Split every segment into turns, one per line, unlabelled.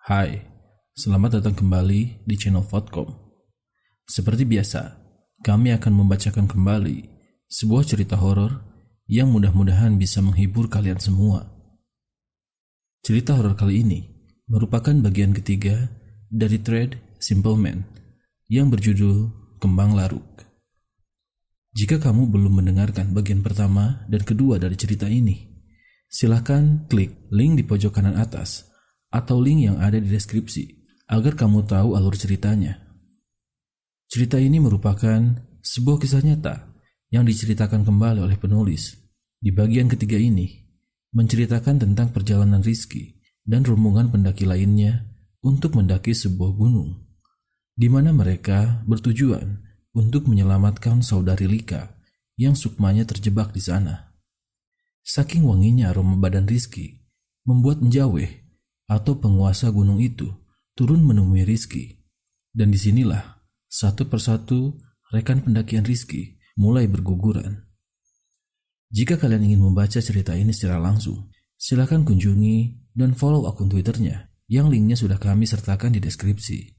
Hai, selamat datang kembali di channel Vodcom. Seperti biasa, kami akan membacakan kembali sebuah cerita horor yang mudah-mudahan bisa menghibur kalian semua. Cerita horor kali ini merupakan bagian ketiga dari thread Simple Man yang berjudul Kembang Laruk. Jika kamu belum mendengarkan bagian pertama dan kedua dari cerita ini, silakan klik link di pojok kanan atas atau link yang ada di deskripsi agar kamu tahu alur ceritanya. Cerita ini merupakan sebuah kisah nyata yang diceritakan kembali oleh penulis. Di bagian ketiga ini menceritakan tentang perjalanan Rizky dan rombongan pendaki lainnya untuk mendaki sebuah gunung, di mana mereka bertujuan untuk menyelamatkan saudari Lika yang sukmanya terjebak di sana. Saking wanginya aroma badan Rizky membuat menjaweh atau penguasa gunung itu turun menemui Rizky, dan disinilah satu persatu rekan pendakian Rizky mulai berguguran. Jika kalian ingin membaca cerita ini secara langsung, silakan kunjungi dan follow akun Twitternya yang linknya sudah kami sertakan di deskripsi.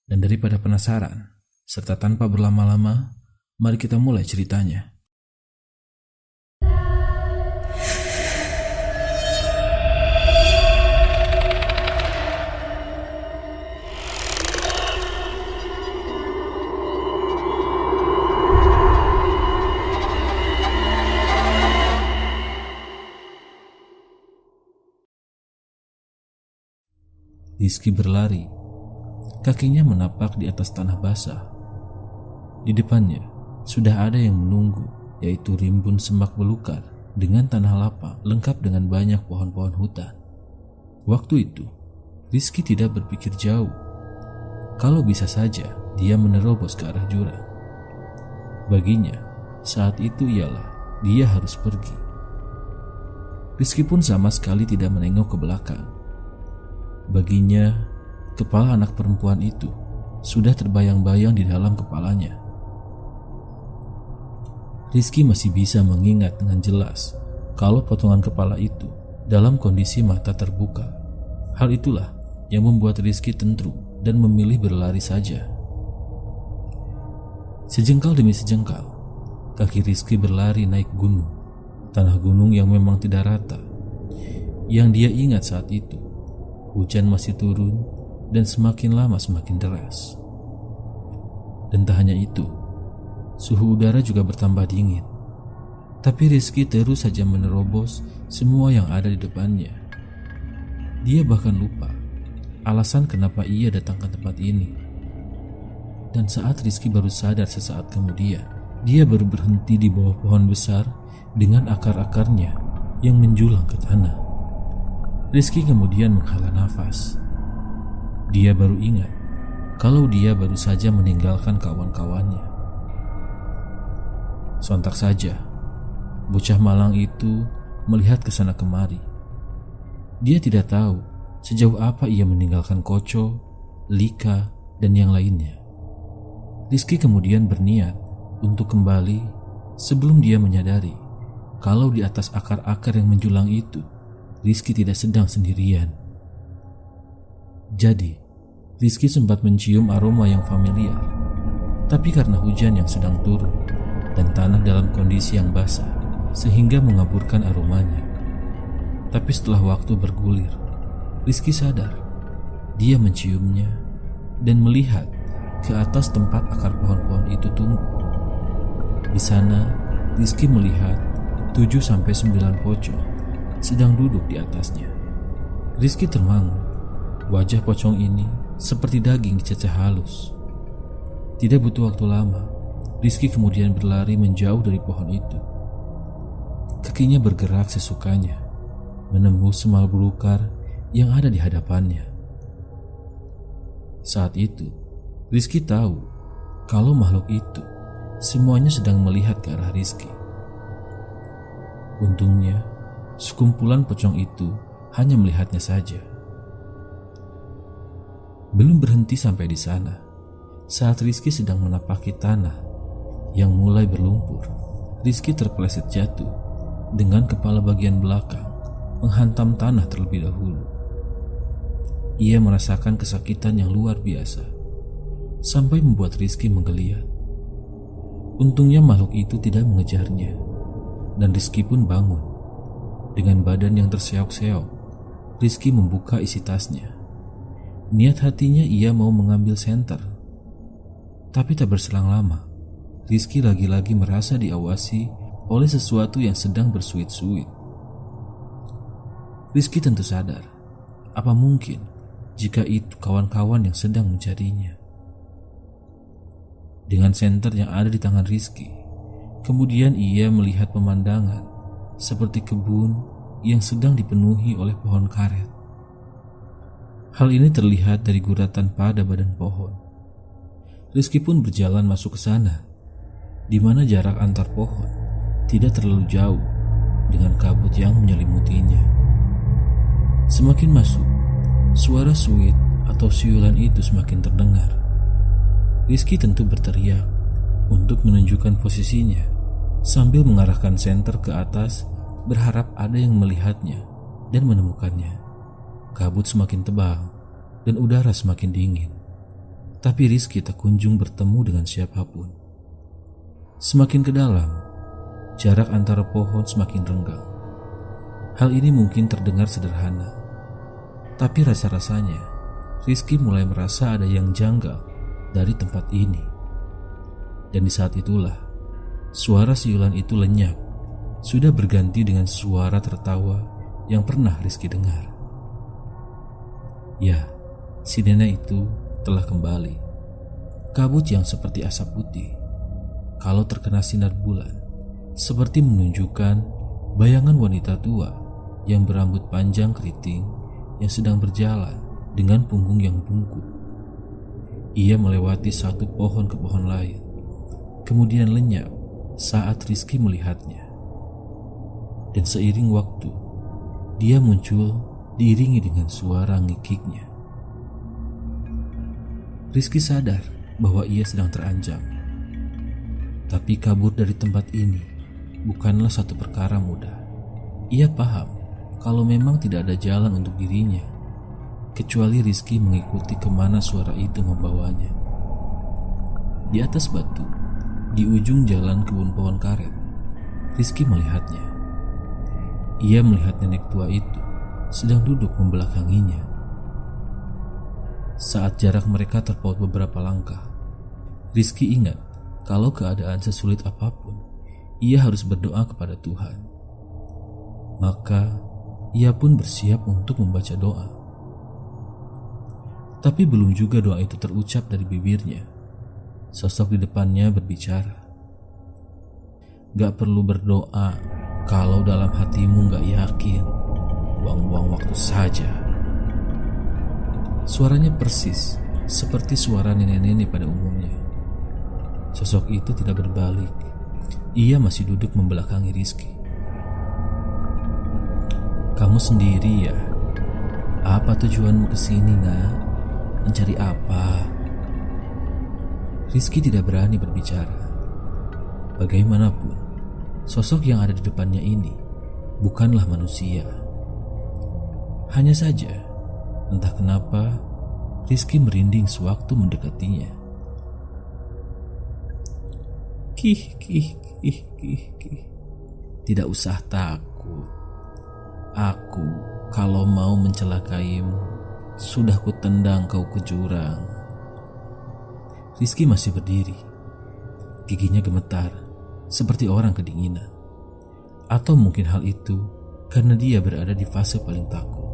Dan daripada penasaran, serta tanpa berlama-lama, mari kita mulai ceritanya. Rizky berlari. Kakinya menapak di atas tanah basah. Di depannya sudah ada yang menunggu, yaitu rimbun semak belukar dengan tanah lapang lengkap dengan banyak pohon-pohon hutan. Waktu itu, Rizky tidak berpikir jauh. Kalau bisa saja dia menerobos ke arah jurang. Baginya, saat itu ialah dia harus pergi. Rizky pun sama sekali tidak menengok ke belakang. Baginya, kepala anak perempuan itu sudah terbayang-bayang di dalam kepalanya. Rizky masih bisa mengingat dengan jelas kalau potongan kepala itu dalam kondisi mata terbuka. Hal itulah yang membuat Rizky tentram dan memilih berlari saja. Sejengkal demi sejengkal, kaki Rizky berlari naik gunung, tanah gunung yang memang tidak rata. Yang dia ingat saat itu, hujan masih turun dan semakin lama semakin deras. Dan tak hanya itu, suhu udara juga bertambah dingin. Tapi Rizky terus saja menerobos semua yang ada di depannya. Dia bahkan lupa alasan kenapa ia datang ke tempat ini. Dan saat Rizky baru sadar sesaat kemudian, dia baru berhenti di bawah pohon besar dengan akar-akarnya yang menjulang ke tanah. Rizky kemudian menghela nafas. Dia baru ingat kalau dia baru saja meninggalkan kawan-kawannya. Sontak saja, bocah malang itu melihat ke sana kemari. Dia tidak tahu sejauh apa ia meninggalkan Koco, Lika, dan yang lainnya. Rizky kemudian berniat untuk kembali sebelum dia menyadari kalau di atas akar-akar yang menjulang itu Rizky tidak sedang sendirian. Jadi, Rizky sempat mencium aroma yang familiar. Tapi karena hujan yang sedang turun dan tanah dalam kondisi yang basah, sehingga mengaburkan aromanya. Tapi setelah waktu bergulir, Rizky sadar. Dia menciumnya dan melihat ke atas tempat akar pohon-pohon itu tumbuh. Di sana, Rizky melihat 7-9 pocong sedang duduk di atasnya. Rizky termangu. Wajah pocong ini seperti daging dicacah halus. Tidak butuh waktu lama, Rizky kemudian berlari menjauh dari pohon itu. Kakinya bergerak sesukanya, menembus semal belukar yang ada di hadapannya. Saat itu, Rizky tahu kalau makhluk itu semuanya sedang melihat ke arah Rizky. Untungnya, sekumpulan pocong itu hanya melihatnya saja. Belum berhenti sampai di sana, saat Rizky sedang menapaki tanah yang mulai berlumpur, Rizky terpeleset jatuh dengan kepala bagian belakang menghantam tanah terlebih dahulu. Ia merasakan kesakitan yang luar biasa, sampai membuat Rizky menggeliat. Untungnya makhluk itu tidak mengejarnya, dan Rizky pun bangun. Dengan badan yang terseok-seok, Rizky membuka isi tasnya. Niat hatinya ia mau mengambil senter. Tapi tak berselang lama, Rizky lagi-lagi merasa diawasi oleh sesuatu yang sedang bersuit-suit. Rizky tentu sadar, apa mungkin jika itu kawan-kawan yang sedang mencarinya. Dengan senter yang ada di tangan Rizky, kemudian ia melihat pemandangan seperti kebun yang sedang dipenuhi oleh pohon karet. Hal ini terlihat dari guratan pada badan pohon. Rizky pun berjalan masuk ke sana, di mana jarak antar pohon tidak terlalu jauh dengan kabut yang menyelimutinya. Semakin masuk, suara suit atau siulan itu semakin terdengar. Rizky tentu berteriak untuk menunjukkan posisinya sambil mengarahkan senter ke atas, berharap ada yang melihatnya dan menemukannya. Kabut semakin tebal dan udara semakin dingin, tapi Rizky tak kunjung bertemu dengan siapapun. Semakin ke dalam, jarak antara pohon semakin renggang. Hal ini mungkin terdengar sederhana, tapi rasa-rasanya Rizky mulai merasa ada yang janggal dari tempat ini. Dan di saat itulah suara siulan itu lenyap, sudah berganti dengan suara tertawa yang pernah Rizky dengar. Ya, si nenek itu telah kembali. Kabut yang seperti asap putih, kalau terkena sinar bulan, seperti menunjukkan bayangan wanita tua yang berambut panjang keriting yang sedang berjalan dengan punggung yang bungkuk. Ia melewati satu pohon ke pohon lain, kemudian lenyap saat Rizky melihatnya. Dan seiring waktu, dia muncul diiringi dengan suara ngikiknya. Rizky sadar bahwa ia sedang terancam. Tapi kabur dari tempat ini bukanlah satu perkara mudah. Ia paham kalau memang tidak ada jalan untuk dirinya, kecuali Rizky mengikuti kemana suara itu membawanya. Di atas batu, di ujung jalan kebun pohon karet, Rizky melihatnya. Ia melihat nenek tua itu sedang duduk membelakanginya. Saat jarak mereka terpaut beberapa langkah, Rizky ingat kalau keadaan sesulit apapun, ia harus berdoa kepada Tuhan. Maka ia pun bersiap untuk membaca doa. Tapi belum juga doa itu terucap dari bibirnya, sosok di depannya berbicara. Gak perlu berdoa kalau dalam hatimu gak yakin. Buang-buang waktu saja. Suaranya persis seperti suara nenek-nenek pada umumnya. Sosok itu tidak berbalik. Ia masih duduk membelakangi Rizky. Kamu sendiri ya? Apa tujuanmu kesini, nak? Mencari apa? Rizky tidak berani berbicara. Bagaimanapun, sosok yang ada di depannya ini bukanlah manusia. Hanya saja, entah kenapa Rizky merinding sewaktu mendekatinya. Kih. Tidak usah takut. Aku kalau mau mencelakaimu, sudah kutendang kau ke jurang. Rizky masih berdiri. Giginya gemetar, seperti orang kedinginan. Atau mungkin hal itu karena dia berada di fase paling takut.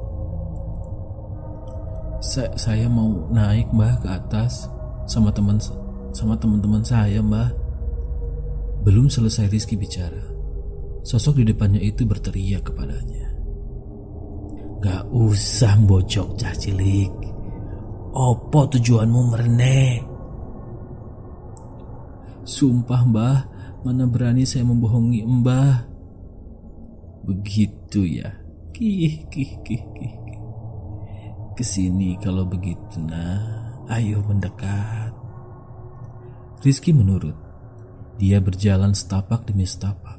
Saya mau naik, Mbah, ke atas sama teman-teman saya, Mbah. Belum selesai Rizky bicara, sosok di depannya itu berteriak kepadanya. Gak usah mbojok cah cilik. Opo tujuanmu merene? Sumpah, Mbah, mana berani saya membohongi Mbah. Begitu ya. Kih. Kesini kalau begitu, nah. Ayo mendekat. Rizky menurut. Dia berjalan setapak demi setapak.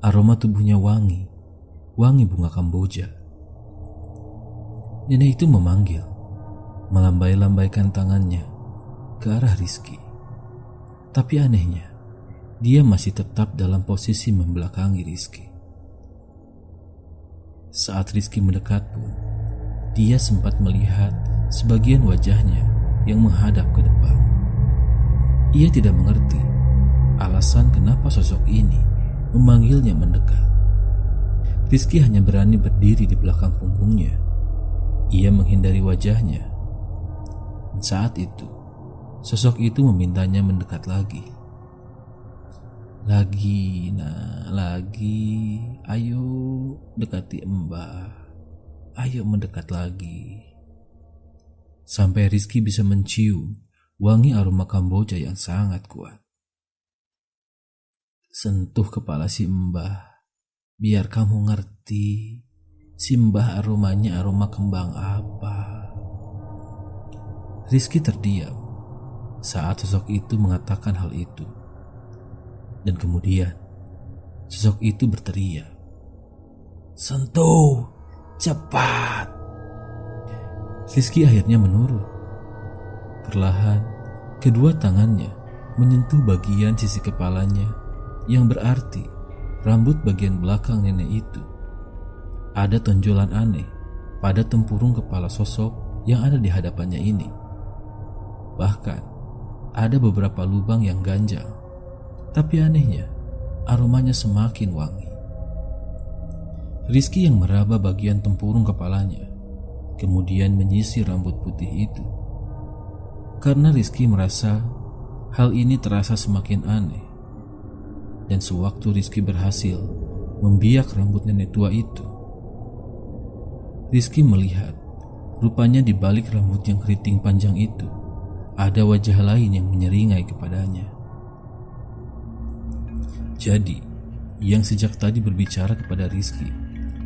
Aroma tubuhnya wangi bunga kamboja. Nenek itu memanggil. melambai-lambaikan tangannya ke arah Rizky. Tapi anehnya, dia masih tetap dalam posisi membelakangi Rizky. Saat Rizky mendekat pun, dia sempat melihat sebagian wajahnya yang menghadap ke depan. Ia tidak mengerti alasan kenapa sosok ini memanggilnya mendekat. Rizky hanya berani berdiri di belakang punggungnya. Ia menghindari wajahnya. Saat itu, sosok itu memintanya mendekat lagi. Lagi, ayo dekati Mbah. Ayo mendekat lagi. Sampai Rizky bisa mencium wangi aroma Kamboja yang sangat kuat. Sentuh kepala si Mbah, biar kamu ngerti si Mbah aromanya aroma kembang apa. Rizky terdiam saat sosok itu mengatakan hal itu. Dan kemudian sosok itu berteriak, "Sentuh, cepat!" Rizky akhirnya menurut. Perlahan, kedua tangannya menyentuh bagian sisi kepalanya, yang berarti rambut bagian belakang nenek itu. Ada tonjolan aneh pada tempurung kepala sosok yang ada di hadapannya ini. Bahkan, ada beberapa lubang yang ganjal. Tapi anehnya, aromanya semakin wangi. Rizky yang meraba bagian tempurung kepalanya, kemudian menyisir rambut putih itu. Karena Rizky merasa hal ini terasa semakin aneh. Dan sewaktu Rizky berhasil membiak rambut nenek tua itu, Rizky melihat rupanya di balik rambut yang keriting panjang itu ada wajah lain yang menyeringai kepadanya. Jadi, yang sejak tadi berbicara kepada Rizky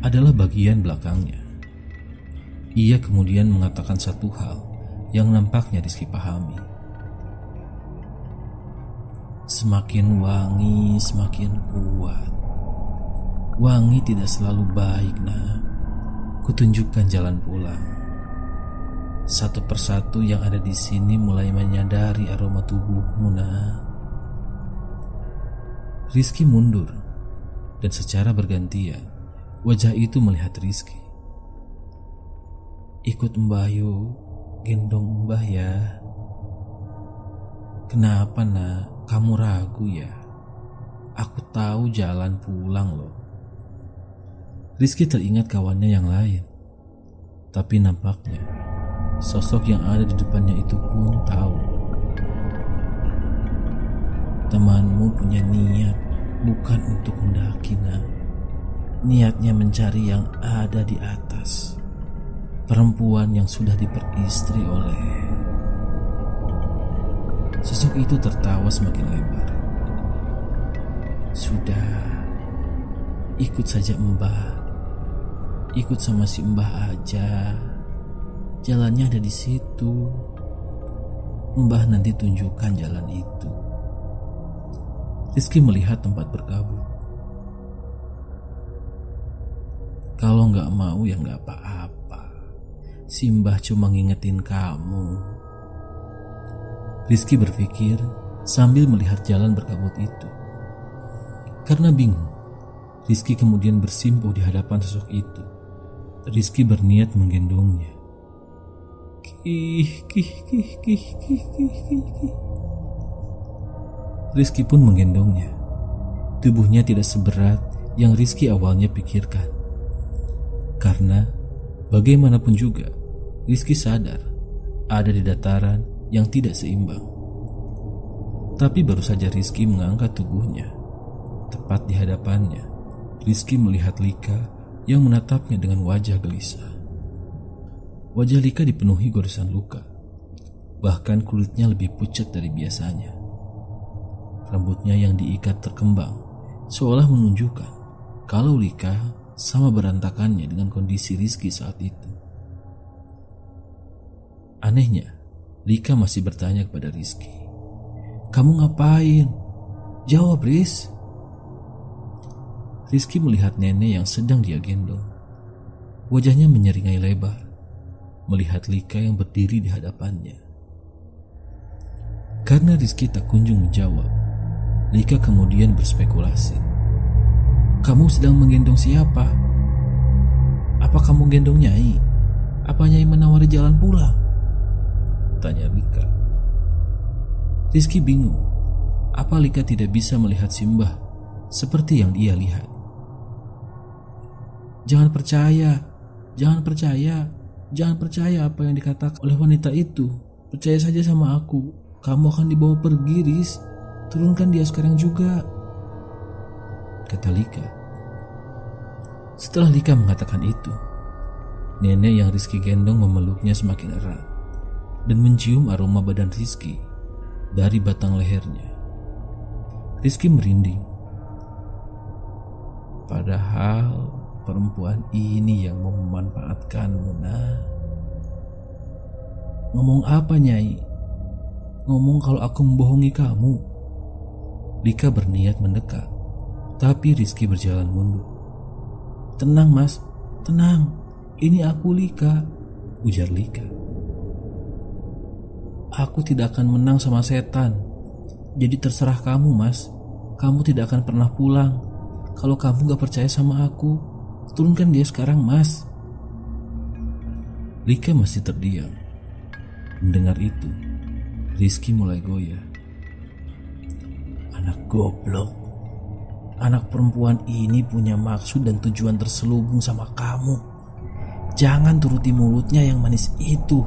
adalah bagian belakangnya. Ia kemudian mengatakan satu hal yang nampaknya Rizky pahami. Semakin wangi, semakin kuat. Wangi tidak selalu baik, nak. Kutunjukkan jalan pulang. Satu persatu yang ada di sini mulai menyadari aroma tubuhmu, nak. Rizky mundur, dan secara bergantian wajah itu melihat Rizky. "Ikut Mbah yuk, gendong Mbah ya." "Kenapa nak, kamu ragu ya? Aku tahu jalan pulang loh." Rizky teringat kawannya yang lain, tapi nampaknya sosok yang ada di depannya itu pun tahu. "Temanmu punya niat bukan untuk mendaki, nak. Niatnya mencari yang ada di atas. Perempuan yang sudah diperistri oleh..." Sosok itu tertawa semakin lebar. "Sudah, ikut saja Mbah. Ikut sama si Mbah aja. Jalannya ada di situ. Mbah nanti tunjukkan jalan itu." Rizky melihat tempat berkabung. "Kalau nggak mau ya nggak apa-apa. Si Mbah cuma ngingetin kamu." Rizky berpikir sambil melihat jalan berkabut itu. Karena bingung, Rizky kemudian bersimpuh di hadapan sosok itu. Rizky berniat menggendongnya. Kih. Rizky pun menggendongnya. Tubuhnya tidak seberat yang Rizky awalnya pikirkan. Karena bagaimanapun juga, Rizky sadar ada di dataran yang tidak seimbang. Tapi baru saja Rizky mengangkat tubuhnya, tepat di hadapannya, Rizky melihat Lika yang menatapnya dengan wajah gelisah. Wajah Lika dipenuhi goresan luka, bahkan kulitnya lebih pucat dari biasanya. Rambutnya yang diikat terkembang, seolah menunjukkan kalau Lika sama berantakannya dengan kondisi Rizky saat itu. Anehnya, Lika masih bertanya kepada Rizky, "Kamu ngapain? Jawab, Riz." Rizky melihat nenek yang sedang dia gendong. Wajahnya menyeringai lebar. melihat Lika yang berdiri di hadapannya. Karena Rizky tak kunjung menjawab, Lika kemudian berspekulasi. "Kamu sedang menggendong siapa? Apa kamu gendong Nyai? Apa Nyai menawari jalan pulang?" tanya Lika. Rizky bingung. Apa Lika tidak bisa melihat Simbah seperti yang dia lihat? Jangan percaya apa yang dikatakan oleh wanita itu. Percaya saja sama aku. Kamu akan dibawa pergi, Riz. Turunkan dia sekarang juga, kata Lika. Setelah Lika mengatakan itu, nenek yang Rizky gendong memeluknya semakin erat dan mencium aroma badan Rizky dari batang lehernya. Rizky merinding. Padahal perempuan ini yang mau memanfaatkanmu, nah. Ngomong apa, Nyai? Ngomong kalau aku membohongi kamu. Lika berniat mendekat, tapi Rizky berjalan mundur. Tenang, Mas, tenang. Ini aku, Lika, ujar Lika. Aku tidak akan menang sama setan. Jadi terserah kamu, Mas. Kamu tidak akan pernah pulang. Kalau kamu gak percaya sama aku, turunkan dia sekarang, Mas. Lika masih terdiam. Mendengar itu, Rizky mulai goyah. Anak goblok. Anak perempuan ini punya maksud dan tujuan terselubung sama kamu. Jangan turuti mulutnya yang manis itu.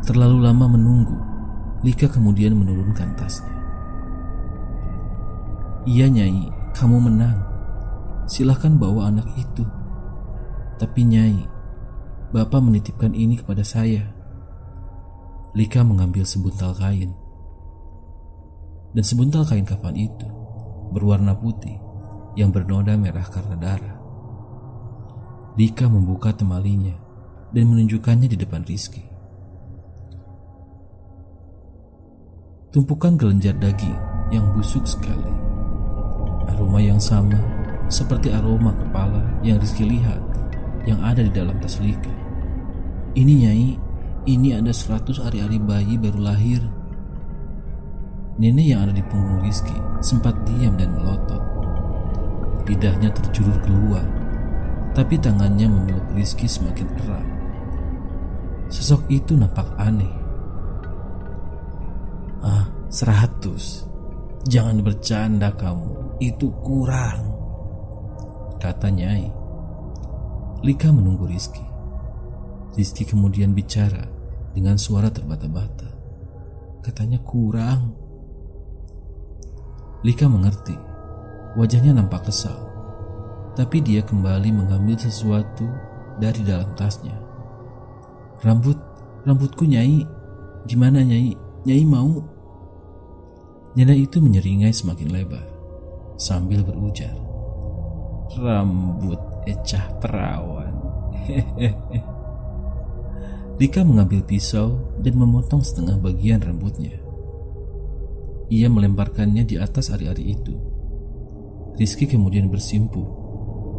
Terlalu lama menunggu, Lika kemudian menurunkan tasnya. Iya, Nyai, kamu menang. Silahkan bawa anak itu. Tapi Nyai, Bapak menitipkan ini kepada saya. Lika mengambil sebuntal kain. Dan sebuntal kain kafan itu berwarna putih yang bernoda merah karena darah. Lika membuka temalinya dan menunjukkannya di depan Rizky. Tumpukan kelenjar daging yang busuk sekali. Aroma yang sama seperti aroma kepala yang Rizky lihat yang ada di dalam tas Lika. Ini, Nyai, ini ada 100 ari-ari bayi baru lahir. Nenek yang ada di punggung Rizky sempat diam dan melotot. Lidahnya terjulur keluar, tapi tangannya memeluk Rizky semakin erat. Sosok itu nampak aneh. 100. Jangan bercanda kamu, itu kurang, kata Nyai. Lika menunggu Rizky. Rizky kemudian bicara dengan suara terbata-bata. Katanya kurang. Lika mengerti. Wajahnya nampak kesal. Tapi dia kembali mengambil sesuatu dari dalam tasnya. Rambutku, Nyai. Gimana, Nyai? Nyai mau? Nenek itu menyeringai semakin lebar sambil berujar. Rambut ecah perawan. Lika mengambil pisau dan memotong setengah bagian rambutnya. Ia melemparkannya di atas ari-ari itu. Rizky kemudian bersimpuh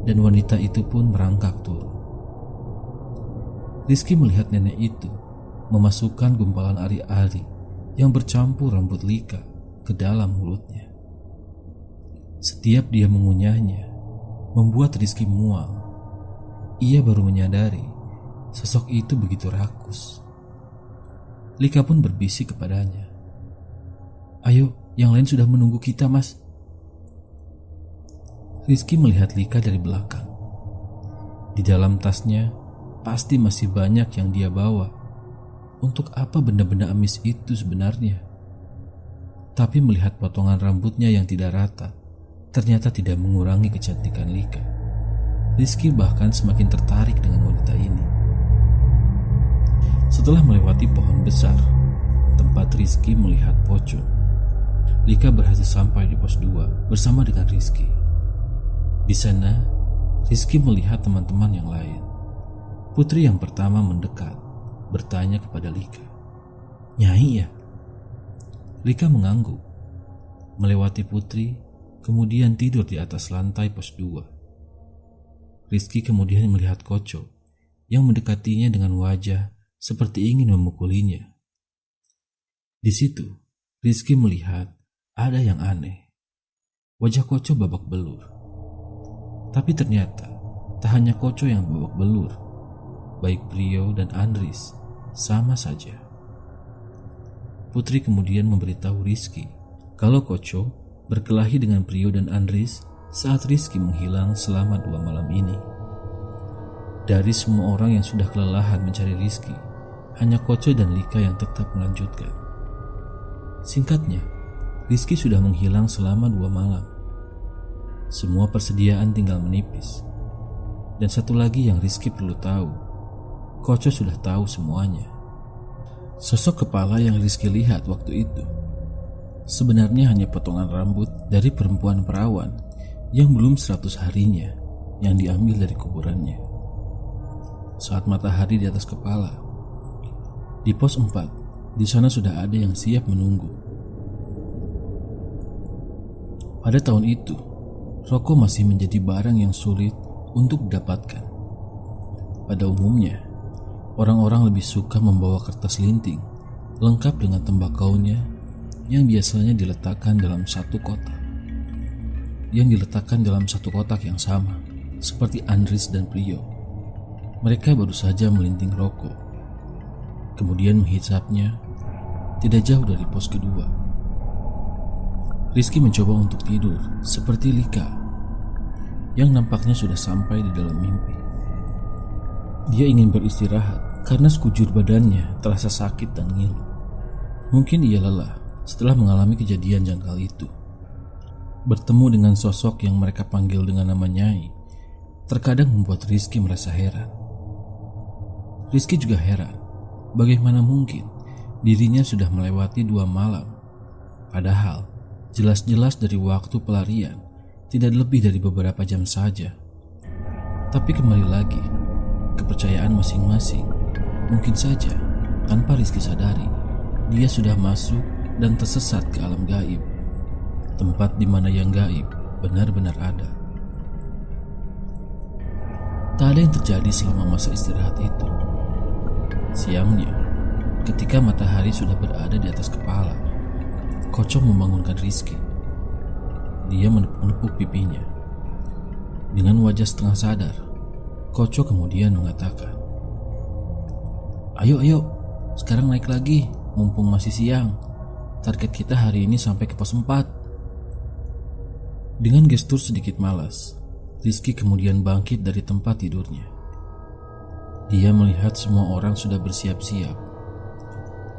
dan wanita itu pun merangkak turun. Rizky melihat nenek itu memasukkan gumpalan ari-ari yang bercampur rambut Lika ke dalam mulutnya. Setiap dia mengunyahnya, membuat Rizky mual. Ia baru menyadari sosok itu begitu rakus. Lika pun berbisik kepadanya. Ayo, yang lain sudah menunggu kita, Mas. Rizky melihat Lika dari belakang. Di dalam tasnya pasti masih banyak yang dia bawa. Untuk apa benda-benda amis itu sebenarnya? Tapi melihat potongan rambutnya yang tidak rata, ternyata tidak mengurangi kecantikan Lika. Rizky bahkan semakin tertarik dengan wanita ini. Setelah melewati pohon besar, tempat Rizky melihat pocong, Lika berhasil sampai di pos 2 bersama dengan Rizky. Di sana, Rizky melihat teman-teman yang lain. Putri yang pertama mendekat, bertanya kepada Lika. Nyai ya? Lika mengangguk, melewati Putri, kemudian tidur di atas lantai pos 2. Rizky kemudian melihat Koco yang mendekatinya dengan wajah seperti ingin memukulinya. Di situ, Rizky melihat ada yang aneh. Wajah Koco babak belur. Tapi ternyata tak hanya Koco yang babak belur, baik Prio dan Andris sama saja. Putri kemudian memberitahu Rizky kalau Koco berkelahi dengan Prio dan Andris saat Rizky menghilang selama 2 malam ini. Dari semua orang yang sudah kelelahan mencari Rizky, hanya Koco dan Lika yang tetap melanjutkan. Singkatnya, Rizky sudah menghilang selama 2 malam. Semua persediaan tinggal menipis. Dan satu lagi yang Rizky perlu tahu, Koco sudah tahu semuanya. Sosok kepala yang Rizky lihat waktu itu sebenarnya hanya potongan rambut dari perempuan perawan yang belum 100 harinya yang diambil dari kuburannya. Saat matahari di atas kepala, di pos 4, di sana sudah ada yang siap menunggu. Pada tahun itu, rokok masih menjadi barang yang sulit untuk didapatkan. Pada umumnya, orang-orang lebih suka membawa kertas linting lengkap dengan tembakaunya yang biasanya diletakkan dalam satu kotak yang sama, seperti Andris dan Prio. Mereka baru saja melinting rokok, kemudian menghisapnya tidak jauh dari pos kedua. Rizky mencoba untuk tidur seperti Lika yang nampaknya sudah sampai di dalam mimpi. Dia ingin beristirahat karena sekujur badannya terasa sakit dan ngilu. Mungkin ia lelah setelah mengalami kejadian janggal itu. Bertemu dengan sosok yang mereka panggil dengan nama Nyai terkadang membuat Rizky merasa heran. Rizky juga heran, bagaimana mungkin dirinya sudah melewati 2 malam, padahal jelas-jelas dari waktu pelarian tidak lebih dari beberapa jam saja. Tapi kembali lagi, kepercayaan masing-masing. Mungkin saja, tanpa Rizky sadari, dia sudah masuk dan tersesat ke alam gaib, tempat di mana yang gaib benar-benar ada. Tak ada yang terjadi selama masa istirahat itu. Siangnya, ketika matahari sudah berada di atas kepala, Koco membangunkan Rizky. Dia menepuk pipinya. Dengan wajah setengah sadar, Koco kemudian mengatakan, Ayo, sekarang naik lagi, mumpung masih siang. Target kita hari ini sampai ke pos 4. Dengan gestur sedikit malas, Rizky kemudian bangkit dari tempat tidurnya. Dia melihat semua orang sudah bersiap-siap.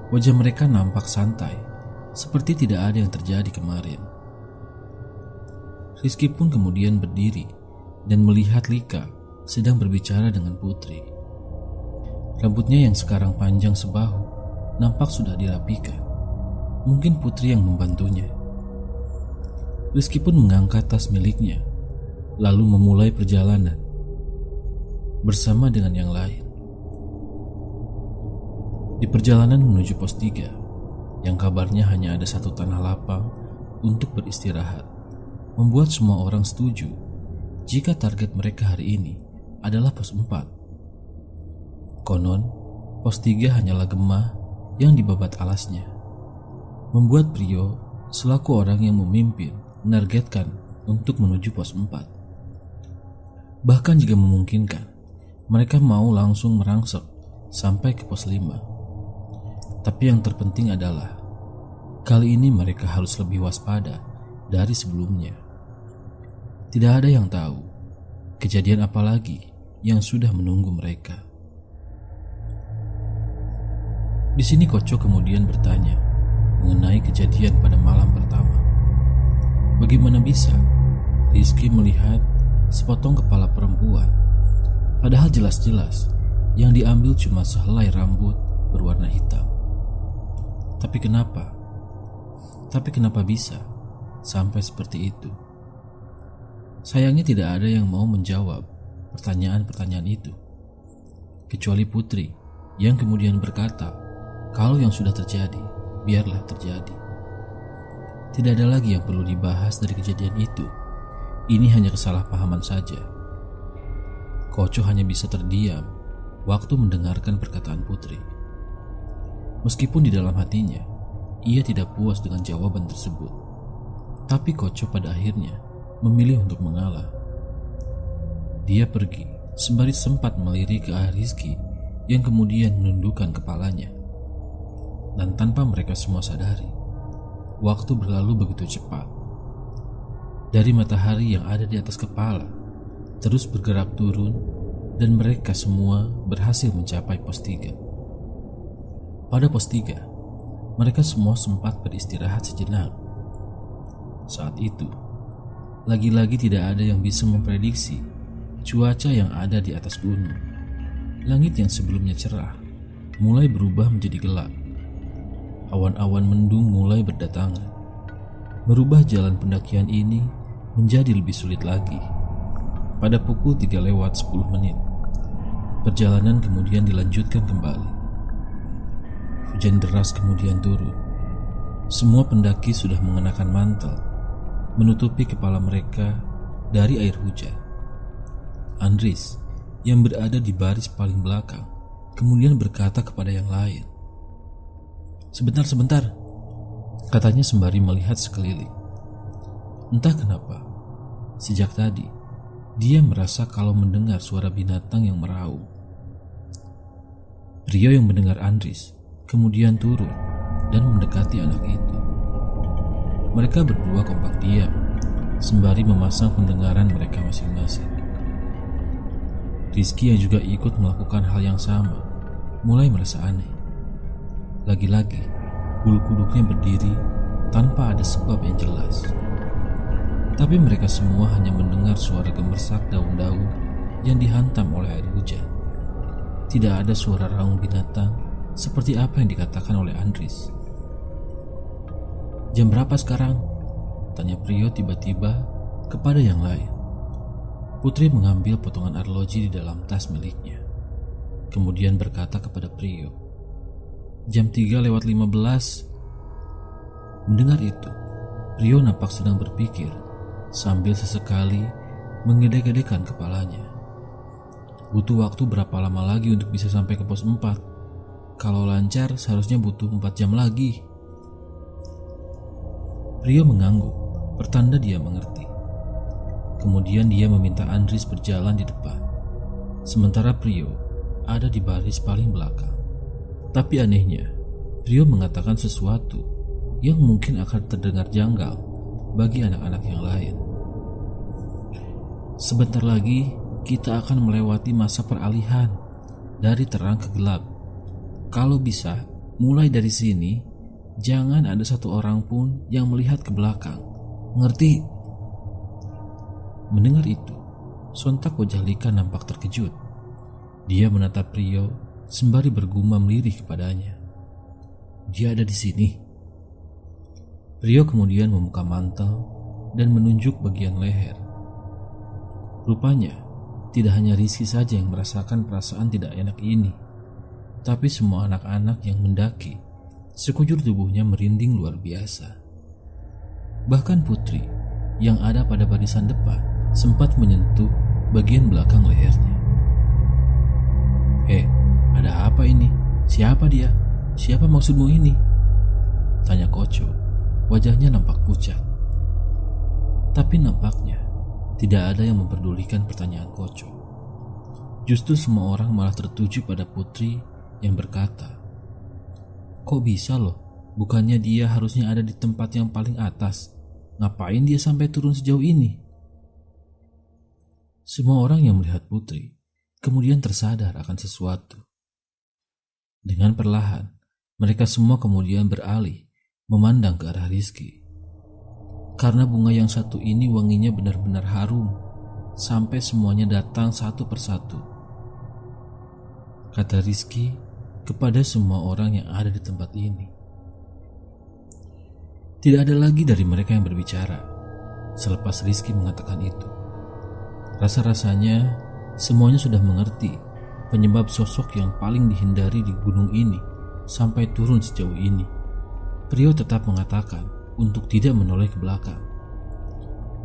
Wajah mereka nampak santai, seperti tidak ada yang terjadi kemarin. Rizky pun kemudian berdiri dan melihat Lika sedang berbicara dengan Putri. Rambutnya yang sekarang panjang sebahu nampak sudah dirapikan. Mungkin Putri yang membantunya. Rizky pun mengangkat tas miliknya, lalu memulai perjalanan bersama dengan yang lain. Di perjalanan menuju pos 3, yang kabarnya hanya ada satu tanah lapang untuk beristirahat, membuat semua orang setuju jika target mereka hari ini adalah pos 4. Konon, pos 3 hanyalah gemah yang dibabat alasnya, membuat Prio selaku orang yang memimpin menargetkan untuk menuju pos 4. Bahkan jika memungkinkan, mereka mau langsung merangsek sampai ke pos 5. Tapi yang terpenting adalah kali ini mereka harus lebih waspada dari sebelumnya. Tidak ada yang tahu kejadian apa lagi yang sudah menunggu mereka. Di sini Koco kemudian bertanya mengenai kejadian pada malam pertama. Bagaimana bisa Rizky melihat sepotong kepala perempuan, padahal jelas-jelas yang diambil cuma sehelai rambut berwarna hitam. Tapi kenapa bisa sampai seperti itu? Sayangnya tidak ada yang mau menjawab pertanyaan-pertanyaan itu, kecuali Putri yang kemudian berkata, kalau yang sudah terjadi, biarlah terjadi. Tidak ada lagi yang perlu dibahas dari kejadian itu. Ini hanya kesalahpahaman saja. Koco hanya bisa terdiam waktu mendengarkan perkataan Putri. Meskipun di dalam hatinya, ia tidak puas dengan jawaban tersebut. Tapi Koco pada akhirnya memilih untuk mengalah. Dia pergi sembari sempat melirik ke arah Rizky yang kemudian menundukkan kepalanya. Dan tanpa mereka semua sadari, waktu berlalu begitu cepat. Dari matahari yang ada di atas kepala terus bergerak turun dan mereka semua berhasil mencapai pos 3. Pada pos 3, mereka semua sempat beristirahat sejenak. Saat itu, lagi-lagi tidak ada yang bisa memprediksi cuaca yang ada di atas gunung. Langit yang sebelumnya cerah mulai berubah menjadi gelap. Awan-awan mendung mulai berdatangan, merubah jalan pendakian ini menjadi lebih sulit lagi. Pada pukul 3:10, perjalanan kemudian dilanjutkan kembali. Hujan deras kemudian turun. Semua pendaki sudah mengenakan mantel, menutupi kepala mereka dari air hujan. Andris yang berada di baris paling belakang kemudian berkata kepada yang lain, Sebentar, katanya sembari melihat sekeliling. Entah kenapa, sejak tadi dia merasa kalau mendengar suara binatang yang meraung. Pria yang mendengar Andris kemudian turun dan mendekati anak itu. Mereka berdua kompak diam sembari memasang pendengaran mereka masing-masing. Rizky yang juga ikut melakukan hal yang sama mulai merasa aneh. Lagi-lagi bulu kuduknya berdiri tanpa ada sebab yang jelas. Tapi mereka semua hanya mendengar suara gemersak daun-daun yang dihantam oleh air hujan. Tidak ada suara raung binatang seperti apa yang dikatakan oleh Andris. Jam berapa sekarang? Tanya Prio tiba-tiba kepada yang lain. Putri mengambil potongan arloji di dalam tas miliknya. Kemudian berkata kepada Prio, Jam 3:15. Mendengar itu, Prio nampak sedang berpikir sambil sesekali mengedek-edekkan kepalanya. Butuh waktu berapa lama lagi untuk bisa sampai ke pos 4? Kalau lancar seharusnya butuh 4 jam lagi. Prio mengangguk, pertanda dia mengerti. Kemudian dia meminta Andris berjalan di depan, sementara Prio ada di baris paling belakang. Tapi anehnya, Prio mengatakan sesuatu yang mungkin akan terdengar janggal bagi anak-anak yang lain. Sebentar lagi kita akan melewati masa peralihan dari terang ke gelap. Kalau bisa, mulai dari sini, jangan ada satu orang pun yang melihat ke belakang. Mengerti? Mendengar itu, sontak wajah Lika nampak terkejut. Dia menatap Prio sembari bergumam lirih kepadanya. Dia ada di sini. Prio kemudian membuka mantel dan menunjuk bagian leher. Rupanya, tidak hanya Rizky saja yang merasakan perasaan tidak enak ini, tapi semua anak-anak yang mendaki, sekujur tubuhnya merinding luar biasa. Bahkan Putri yang ada pada barisan depan sempat menyentuh bagian belakang lehernya. Ada apa ini? Siapa dia? Siapa maksudmu ini? Tanya Koco. Wajahnya nampak pucat. Tapi nampaknya tidak ada yang memperdulikan pertanyaan Koco. Justru semua orang malah tertuju pada Putri yang berkata, Kok bisa loh? Bukannya dia harusnya ada di tempat yang paling atas. Ngapain dia sampai turun sejauh ini? Semua orang yang melihat Putri kemudian tersadar akan sesuatu. Dengan perlahan, mereka semua kemudian beralih memandang ke arah Rizky. Karena bunga yang satu ini wanginya benar-benar harum, sampai semuanya datang satu persatu. Kata Rizky kepada semua orang yang ada di tempat ini. Tidak ada lagi dari mereka yang berbicara selepas Rizky mengatakan itu. Rasa-rasanya semuanya sudah mengerti penyebab sosok yang paling dihindari di gunung ini sampai turun sejauh ini. Prio tetap mengatakan untuk tidak menoleh ke belakang,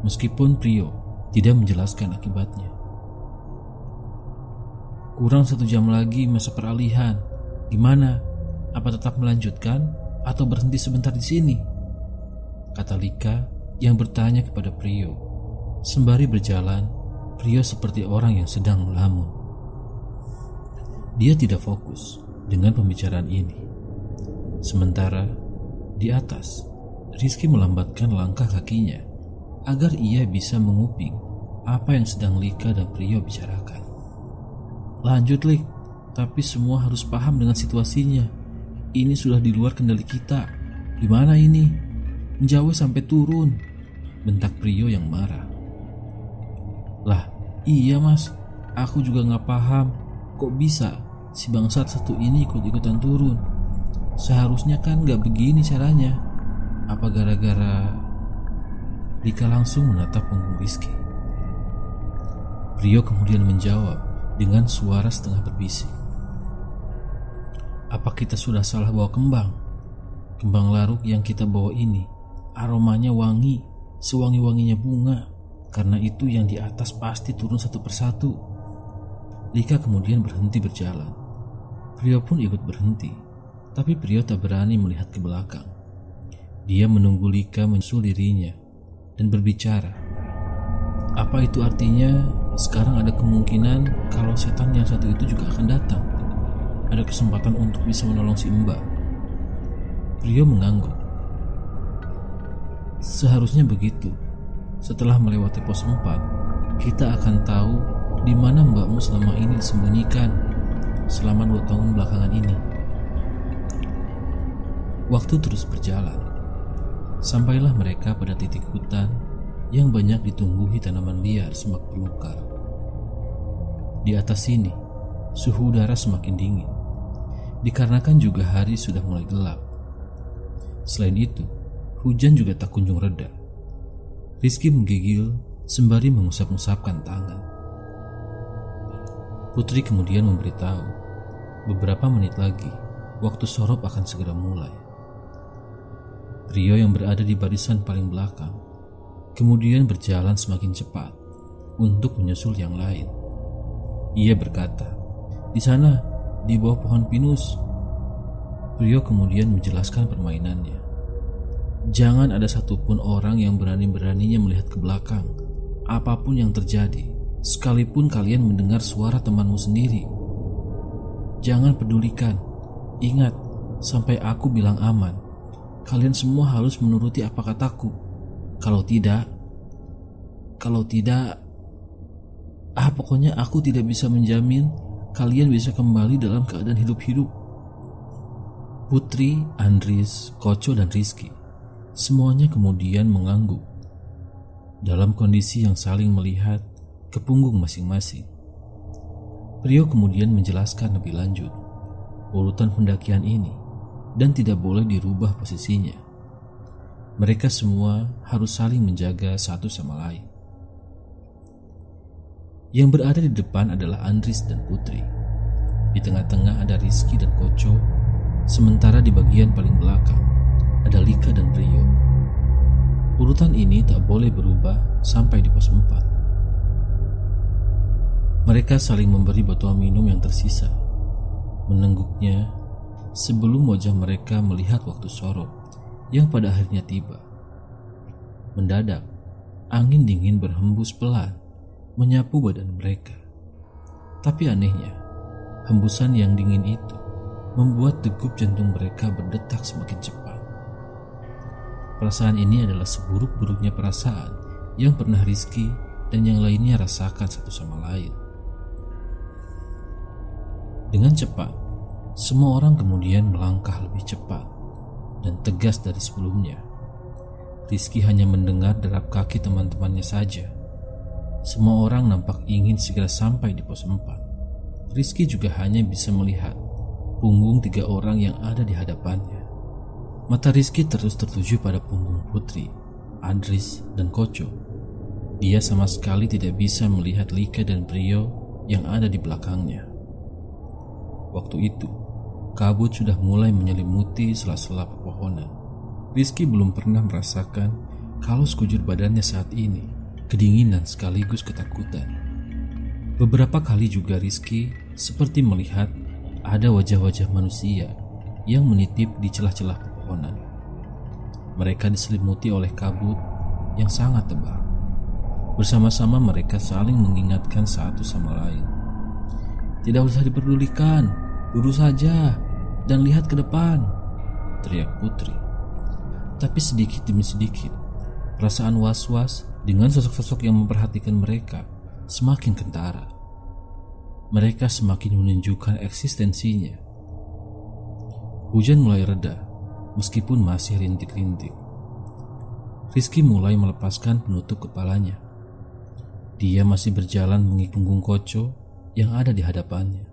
meskipun Prio tidak menjelaskan akibatnya. Kurang 1 jam lagi masa peralihan. Gimana? Apa tetap melanjutkan atau berhenti sebentar di sini? Kata Lika yang bertanya kepada Prio. Sembari berjalan, Prio seperti orang yang sedang melamun. Dia tidak fokus dengan pembicaraan ini. Sementara di atas, Rizky melambatkan langkah kakinya agar ia bisa menguping apa yang sedang Lika dan Prio bicarakan. Lanjut, Lik, tapi semua harus paham dengan situasinya. Ini sudah di luar kendali kita. Gimana ini? Menjauh sampai turun, bentak Prio yang marah. Lah, iya mas, aku juga gak paham. Kok bisa si bangsat satu ini ikut-ikutan turun? Seharusnya kan gak begini caranya. Apa gara-gara? Lika langsung menatap punggung Rizky. Prio kemudian menjawab dengan suara setengah berbisik. Apa kita sudah salah bawa kembang? Kembang laruk yang kita bawa ini aromanya wangi, sewangi-wanginya bunga. Karena itu yang di atas pasti turun satu persatu. Lika kemudian berhenti berjalan. Prio pun ikut berhenti. Tapi Prio tak berani melihat ke belakang. Dia menunggu Lika menyusul dirinya dan berbicara. Apa itu artinya sekarang ada kemungkinan kalau setan yang satu itu juga akan datang? Ada kesempatan untuk bisa menolong si Mbak. Prio mengangguk. Seharusnya begitu. Setelah melewati pos 4, kita akan tahu di mana mbakmu selama ini disembunyikan selama 2 tahun belakangan ini. Waktu terus berjalan. Sampailah mereka pada titik hutan yang banyak ditumbuhi tanaman liar semak belukar. Di atas sini, suhu udara semakin dingin, dikarenakan juga hari sudah mulai gelap. Selain itu, hujan juga tak kunjung reda. Rizky menggigil sembari mengusap-usapkan tangan. Putri kemudian memberitahu, beberapa menit lagi, waktu sorop akan segera mulai. Prio yang berada di barisan paling belakang kemudian berjalan semakin cepat untuk menyusul yang lain. Ia berkata, "Di sana, di bawah pohon pinus." Prio kemudian menjelaskan permainannya. Jangan ada satupun orang yang berani-beraninya melihat ke belakang, apapun yang terjadi, sekalipun kalian mendengar suara temanmu sendiri. Jangan pedulikan. Ingat, sampai aku bilang aman, kalian semua harus menuruti apa kataku. Kalau tidak, pokoknya aku tidak bisa menjamin kalian bisa kembali dalam keadaan hidup-hidup. Putri, Andris, Koco, dan Rizky semuanya kemudian mengangguk dalam kondisi yang saling melihat ke punggung masing-masing. Prio kemudian menjelaskan lebih lanjut urutan pendakian ini dan tidak boleh dirubah posisinya. Mereka semua harus saling menjaga satu sama lain. Yang berada di depan adalah Andris dan Putri. Di tengah-tengah ada Rizky dan Koco, sementara di bagian paling belakang ada Lika dan Prio. Urutan ini tak boleh berubah sampai di pos 4. Mereka saling memberi botol minum yang tersisa, menengguknya sebelum wajah mereka melihat waktu sorop yang pada akhirnya tiba. Mendadak, angin dingin berhembus pelan menyapu badan mereka. Tapi anehnya, hembusan yang dingin itu membuat degup jantung mereka berdetak semakin cepat. Perasaan ini adalah seburuk-buruknya perasaan yang pernah Rizky dan yang lainnya rasakan satu sama lain. Dengan cepat, semua orang kemudian melangkah lebih cepat dan tegas dari sebelumnya. Rizky hanya mendengar derap kaki teman-temannya saja. Semua orang nampak ingin segera sampai di pos 4. Rizky juga hanya bisa melihat punggung 3 orang yang ada di hadapannya. Mata Rizky terus tertuju pada punggung Putri, Andris, dan Koco. Dia sama sekali tidak bisa melihat Lika dan Prio yang ada di belakangnya. Waktu itu, kabut sudah mulai menyelimuti sela-sela pepohonan. Rizky belum pernah merasakan kalau sekujur badannya saat ini kedinginan sekaligus ketakutan. Beberapa kali juga Rizky seperti melihat ada wajah-wajah manusia yang menitip di celah-celah pepohonan. Mereka diselimuti oleh kabut yang sangat tebal. Bersama-sama mereka saling mengingatkan satu sama lain. "Tidak usah diperdulikan, lurus saja dan lihat ke depan," teriak Putri. Tapi sedikit demi sedikit, perasaan was-was dengan sosok-sosok yang memperhatikan mereka semakin kentara. Mereka semakin menunjukkan eksistensinya. Hujan mulai reda, meskipun masih rintik-rintik. Rizky mulai melepaskan penutup kepalanya. Dia masih berjalan mengikuti punggung Koco yang ada di hadapannya.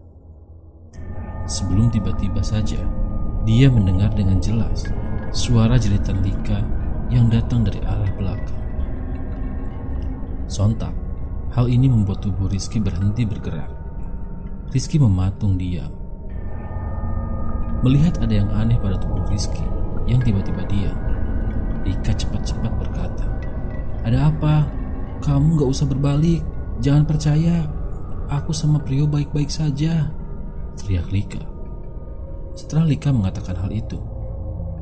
Sebelum tiba-tiba saja, dia mendengar dengan jelas suara jeritan Lika yang datang dari arah belakang. Sontak, hal ini membuat tubuh Rizky berhenti bergerak. Rizky mematung diam. Melihat ada yang aneh pada tubuh Rizky yang tiba-tiba diam, Lika cepat-cepat berkata, "Ada apa? Kamu gak usah berbalik. Jangan percaya. Aku sama Prio baik-baik saja," teriak Lika. Setelah Lika mengatakan hal itu,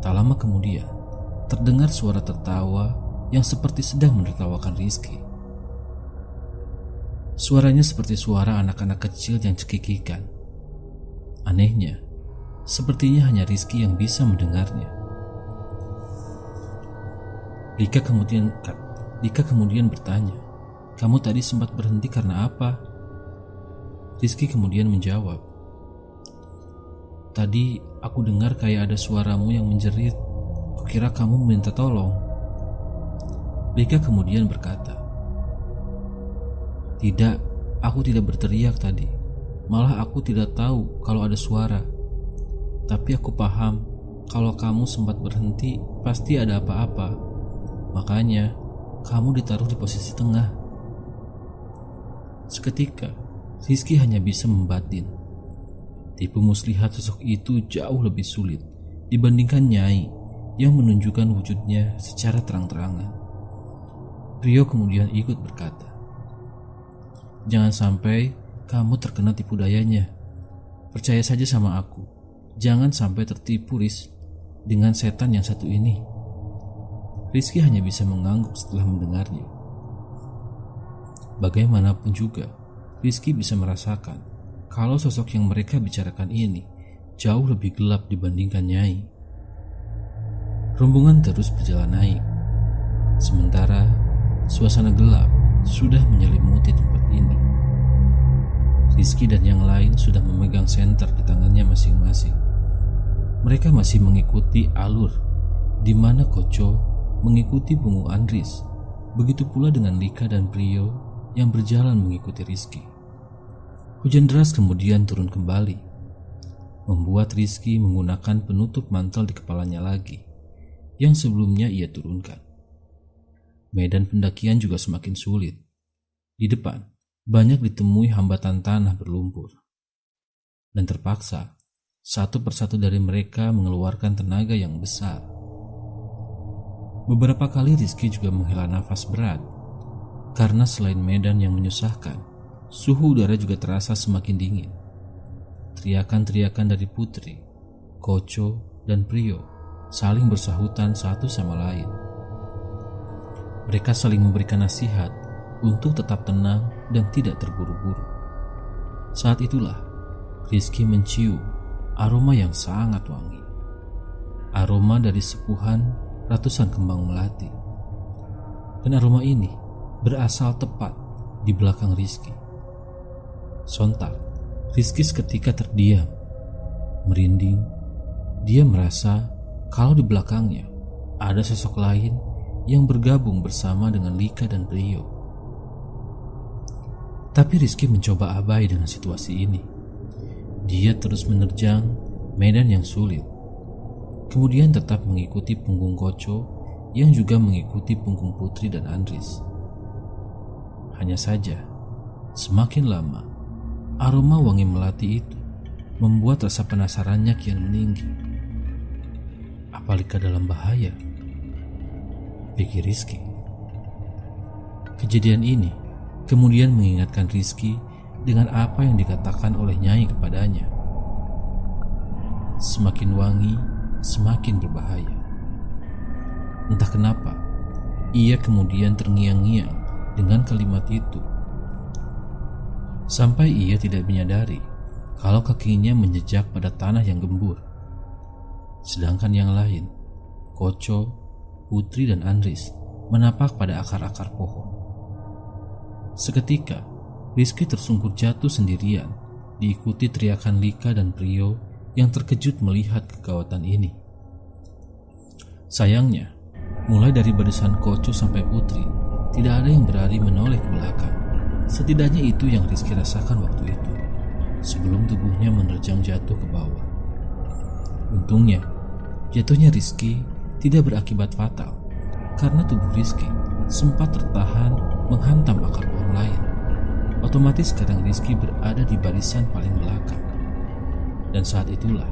tak lama kemudian terdengar suara tertawa yang seperti sedang menertawakan Rizky. Suaranya seperti suara anak-anak kecil yang cekikikan. Anehnya, sepertinya hanya Rizky yang bisa mendengarnya. Lika kemudian bertanya, "Kamu tadi sempat berhenti karena apa?" Rizky kemudian menjawab, "Tadi aku dengar kayak ada suaramu yang menjerit. Kukira kamu meminta tolong." Lika kemudian berkata, "Tidak, aku tidak berteriak tadi. Malah aku tidak tahu kalau ada suara. Tapi aku paham kalau kamu sempat berhenti pasti ada apa-apa. Makanya kamu ditaruh di posisi tengah." Seketika, Rizky hanya bisa membatin. Tipu muslihat sosok itu jauh lebih sulit dibandingkan Nyai yang menunjukkan wujudnya secara terang-terangan. Rio kemudian ikut berkata, "Jangan sampai kamu terkena tipu dayanya. Percaya saja sama aku. Jangan sampai tertipu, Riz, dengan setan yang satu ini." Rizky hanya bisa mengangguk setelah mendengarnya. Bagaimanapun juga, Rizky bisa merasakan kalau sosok yang mereka bicarakan ini jauh lebih gelap dibandingkan Nyai. Rombongan terus berjalan naik. Sementara suasana gelap sudah menyelimuti tempat ini. Rizky dan yang lain sudah memegang senter di tangannya masing-masing. Mereka masih mengikuti alur di mana Koco mengikuti punggung Andris. Begitu pula dengan Lika dan Prio yang berjalan mengikuti Rizky. Hujan deras kemudian turun kembali, membuat Rizky menggunakan penutup mantel di kepalanya lagi yang sebelumnya ia turunkan. Medan pendakian juga semakin sulit. Di depan banyak ditemui hambatan tanah berlumpur, dan terpaksa satu persatu dari mereka mengeluarkan tenaga yang besar. Beberapa kali Rizky juga menghela nafas berat karena selain medan yang menyusahkan, suhu udara juga terasa semakin dingin. Teriakan-teriakan dari Putri, Koco, dan Prio saling bersahutan satu sama lain. Mereka saling memberikan nasihat untuk tetap tenang dan tidak terburu-buru. Saat itulah Rizky mencium aroma yang sangat wangi. Aroma dari sepuhan ratusan kembang melati. Dan aroma ini berasal tepat di belakang Rizky. Sontak, Rizky seketika terdiam, merinding. Dia merasa kalau di belakangnya ada sosok lain yang bergabung bersama dengan Lika dan Prio. Tapi Rizky mencoba abai dengan situasi ini. Dia terus menerjang medan yang sulit, kemudian tetap mengikuti punggung Koco yang juga mengikuti punggung Putri dan Andris. Hanya saja, semakin lama, aroma wangi melati itu membuat rasa penasarannya kian meninggi. Apa Lika dalam bahaya? Pikir Rizky. Kejadian ini kemudian mengingatkan Rizky dengan apa yang dikatakan oleh Nyai kepadanya. Semakin wangi, semakin berbahaya. Entah kenapa, ia kemudian terngiang-ngiang dengan kalimat itu. Sampai ia tidak menyadari kalau kakinya menjejak pada tanah yang gembur. Sedangkan yang lain, Koco, Putri, dan Andris menapak pada akar-akar pohon. Seketika, Rizky tersungkur jatuh sendirian, diikuti teriakan Lika dan Prio yang terkejut melihat kegawatan ini. Sayangnya, mulai dari barisan Koco sampai Putri, tidak ada yang berani menoleh ke belakang. Setidaknya itu yang Rizky rasakan waktu itu, sebelum tubuhnya menerjang jatuh ke bawah. Untungnya, jatuhnya Rizky tidak berakibat fatal, karena tubuh Rizky sempat tertahan menghantam akar pohon lain. Otomatis sekarang Rizky berada di barisan paling belakang. Dan saat itulah,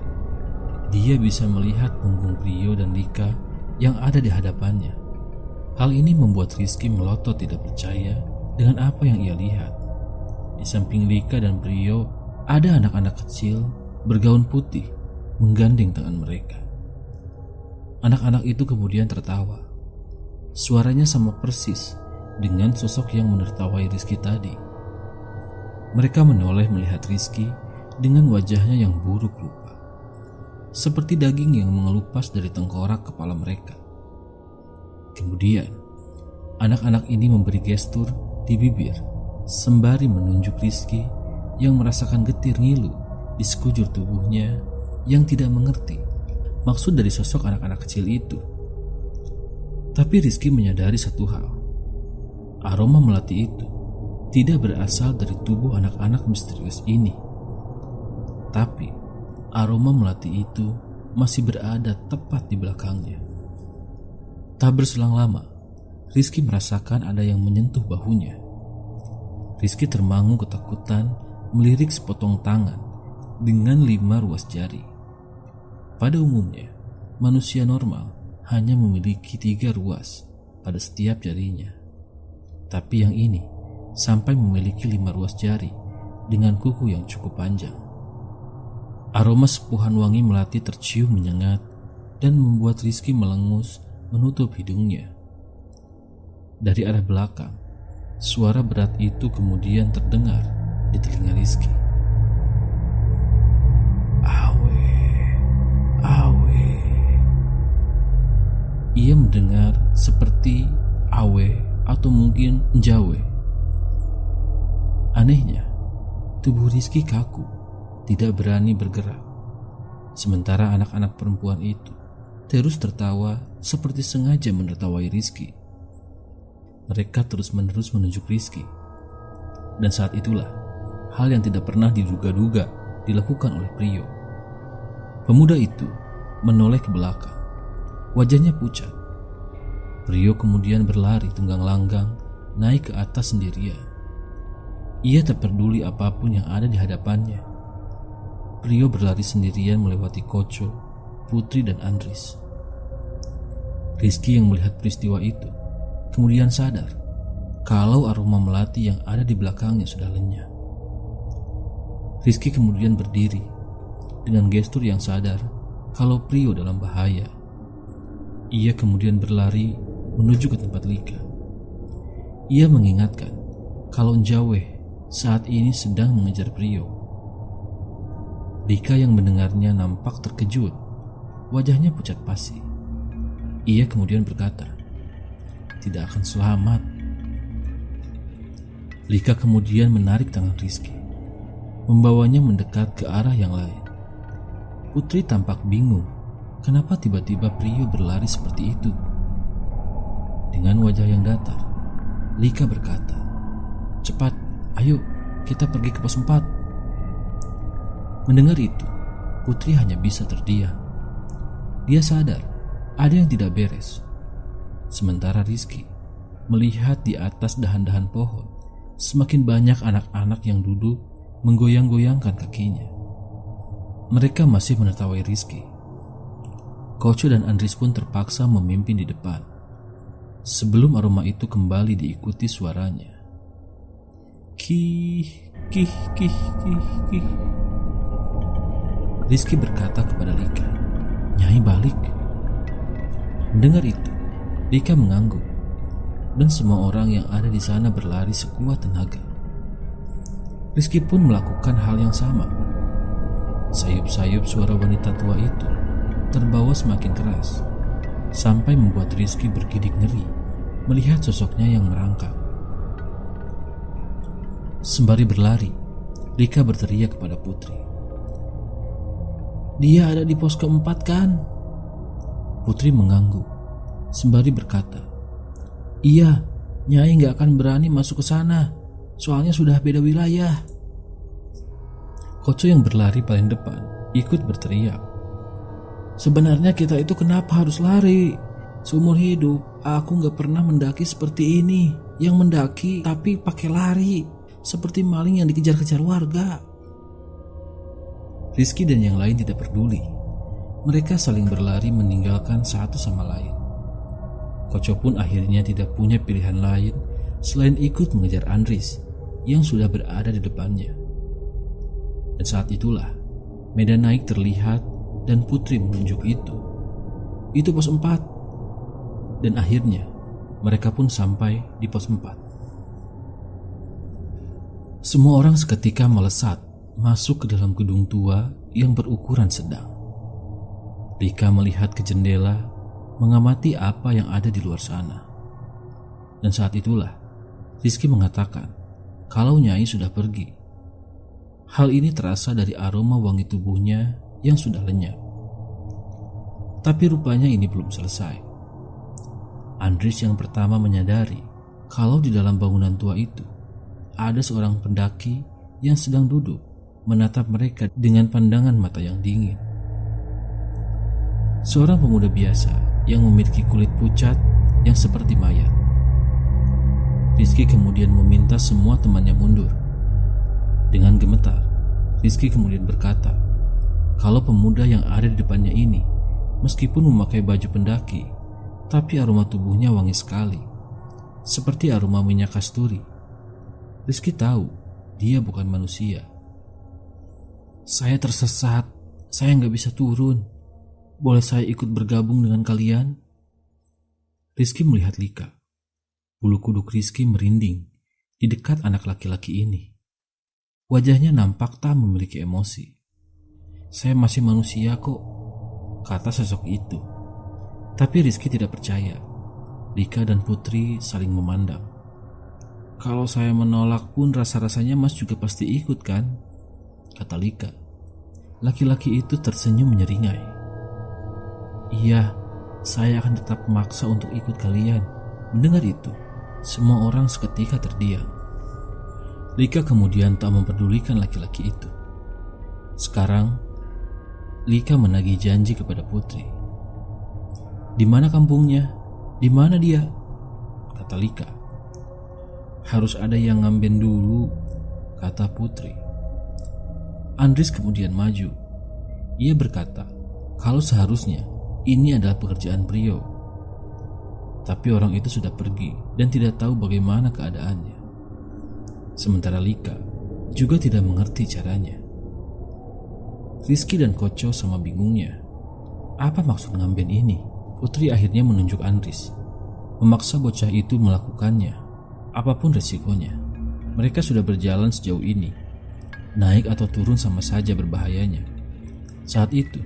dia bisa melihat punggung Prio dan Lika yang ada di hadapannya. Hal ini membuat Rizky melotot tidak percaya dengan apa yang ia lihat. Di samping Lika dan Prio, ada anak-anak kecil bergaun putih menggandeng tangan mereka. Anak-anak itu kemudian tertawa. Suaranya sama persis dengan sosok yang menertawai Rizky tadi. Mereka menoleh melihat Rizky dengan wajahnya yang buruk rupa, seperti daging yang mengelupas dari tengkorak kepala mereka. Kemudian, anak-anak ini memberi gestur di bibir sembari menunjuk Rizky yang merasakan getir ngilu di sekujur tubuhnya yang tidak mengerti maksud dari sosok anak-anak kecil itu. Tapi Rizky menyadari satu hal, aroma melati itu tidak berasal dari tubuh anak-anak misterius ini. Tapi aroma melati itu masih berada tepat di belakangnya. Tak berselang lama, Rizky merasakan ada yang menyentuh bahunya. Rizky termangu ketakutan melirik sepotong tangan dengan 5 ruas jari. Pada umumnya, manusia normal hanya memiliki 3 ruas pada setiap jarinya. Tapi yang ini sampai memiliki 5 ruas jari dengan kuku yang cukup panjang. Aroma sepuhan wangi melati tercium menyengat dan membuat Rizky melengus menutup hidungnya. Dari arah belakang, suara berat itu kemudian terdengar di telinga Rizky. Awe, awe. Ia mendengar seperti awe atau mungkin jawe. Anehnya, tubuh Rizky kaku, tidak berani bergerak. Sementara anak-anak perempuan itu terus tertawa seperti sengaja menertawai Rizky. Mereka terus-menerus menunjuk Rizky. Dan saat itulah hal yang tidak pernah diduga-duga dilakukan oleh Prio. Pemuda itu menoleh ke belakang. Wajahnya pucat. Prio kemudian berlari tunggang-langgang naik ke atas sendirian. Ia tak peduli apapun yang ada di hadapannya. Prio berlari sendirian melewati Koco, Putri, dan Andris. Rizky yang melihat peristiwa itu kemudian sadar kalau aroma melati yang ada di belakangnya sudah lenyap. Rizky kemudian berdiri dengan gestur yang sadar kalau Prio dalam bahaya. Ia kemudian berlari menuju ke tempat Lika. Ia mengingatkan kalau Jawe saat ini sedang mengejar Prio. Lika yang mendengarnya nampak terkejut. Wajahnya pucat pasi. Ia kemudian berkata, "Tidak akan selamat." Lika kemudian menarik tangan Rizky, membawanya mendekat ke arah yang lain. Putri tampak bingung kenapa tiba-tiba Prio berlari seperti itu. Dengan wajah yang datar, Lika berkata, "Cepat, ayo kita pergi ke pos 4. Mendengar itu, Putri hanya bisa terdiam. Dia sadar ada yang tidak beres. Sementara Rizky melihat di atas dahan-dahan pohon semakin banyak anak-anak yang duduk menggoyang-goyangkan kakinya. Mereka masih menertawai Rizky. Koco dan Andris pun terpaksa memimpin di depan sebelum aroma itu kembali diikuti suaranya. Kih, Kih, kih, kih, kih. Rizky berkata kepada Lika, "Nyai balik." Mendengar itu, Lika mengangguk, dan semua orang yang ada di sana berlari sekuat tenaga. Rizky pun melakukan hal yang sama. Sayup-sayup suara wanita tua itu terbawa semakin keras, sampai membuat Rizky bergidik ngeri melihat sosoknya yang merangkak. Sembari berlari, Lika berteriak kepada Putri, "Dia ada di pos keempat kan?" Putri mengangguk sembari berkata, "Iya, Nyai gak akan berani masuk ke sana, soalnya sudah beda wilayah." Koco yang berlari paling depan ikut berteriak, "Sebenarnya kita itu kenapa harus lari? Seumur hidup aku gak pernah mendaki seperti ini. Yang mendaki tapi pakai lari, seperti maling yang dikejar-kejar warga." Rizky dan yang lain tidak peduli. Mereka saling berlari meninggalkan satu sama lain. Koco pun akhirnya tidak punya pilihan lain selain ikut mengejar Andris yang sudah berada di depannya. Dan saat itulah medan naik terlihat dan Putri menunjuk itu. Itu pos 4. Dan akhirnya mereka pun sampai di pos 4. Semua orang seketika melesat masuk ke dalam gedung tua yang berukuran sedang. Lika melihat ke jendela, mengamati apa yang ada di luar sana. Dan saat itulah Rizky mengatakan kalau Nyai sudah pergi. Hal ini terasa dari aroma wangi tubuhnya yang sudah lenyap. Tapi rupanya ini belum selesai. Andris yang pertama menyadari kalau di dalam bangunan tua itu ada seorang pendaki yang sedang duduk menatap mereka dengan pandangan mata yang dingin. Seorang pemuda biasa yang memiliki kulit pucat yang seperti mayat. Rizky kemudian meminta semua temannya mundur. Dengan gemetar, Rizky kemudian berkata kalau pemuda yang ada di depannya ini meskipun memakai baju pendaki, tapi aroma tubuhnya wangi sekali, seperti aroma minyak kasturi. Rizky tahu dia bukan manusia. "Saya tersesat, saya nggak bisa turun. Boleh saya ikut bergabung dengan kalian?" Rizky melihat Lika. Bulu kuduk Rizky merinding di dekat anak laki-laki ini. Wajahnya nampak tak memiliki emosi. "Saya masih manusia kok," kata sosok itu. Tapi Rizky tidak percaya. Lika dan Putri saling memandang. "Kalau saya menolak pun rasa-rasanya Mas juga pasti ikut kan?" kata Lika. Laki-laki itu tersenyum menyeringai. "Iya, saya akan tetap memaksa untuk ikut kalian." Mendengar itu, semua orang seketika terdiam. Lika kemudian tak memperdulikan laki-laki itu. Sekarang, Lika menagih janji kepada Putri. "Di mana kampungnya? Di mana dia?" kata Lika. "Harus ada yang ngamben dulu," kata Putri. Andris kemudian maju. Ia berkata kalau seharusnya ini adalah pekerjaan beliau. Tapi orang itu sudah pergi dan tidak tahu bagaimana keadaannya. Sementara Lika juga tidak mengerti caranya. Rizky dan Koco sama bingungnya. Apa maksud ngamben ini? Putri akhirnya menunjuk Andris, memaksa bocah itu melakukannya, apapun resikonya. Mereka sudah berjalan sejauh ini. Naik atau turun sama saja berbahayanya. Saat itu,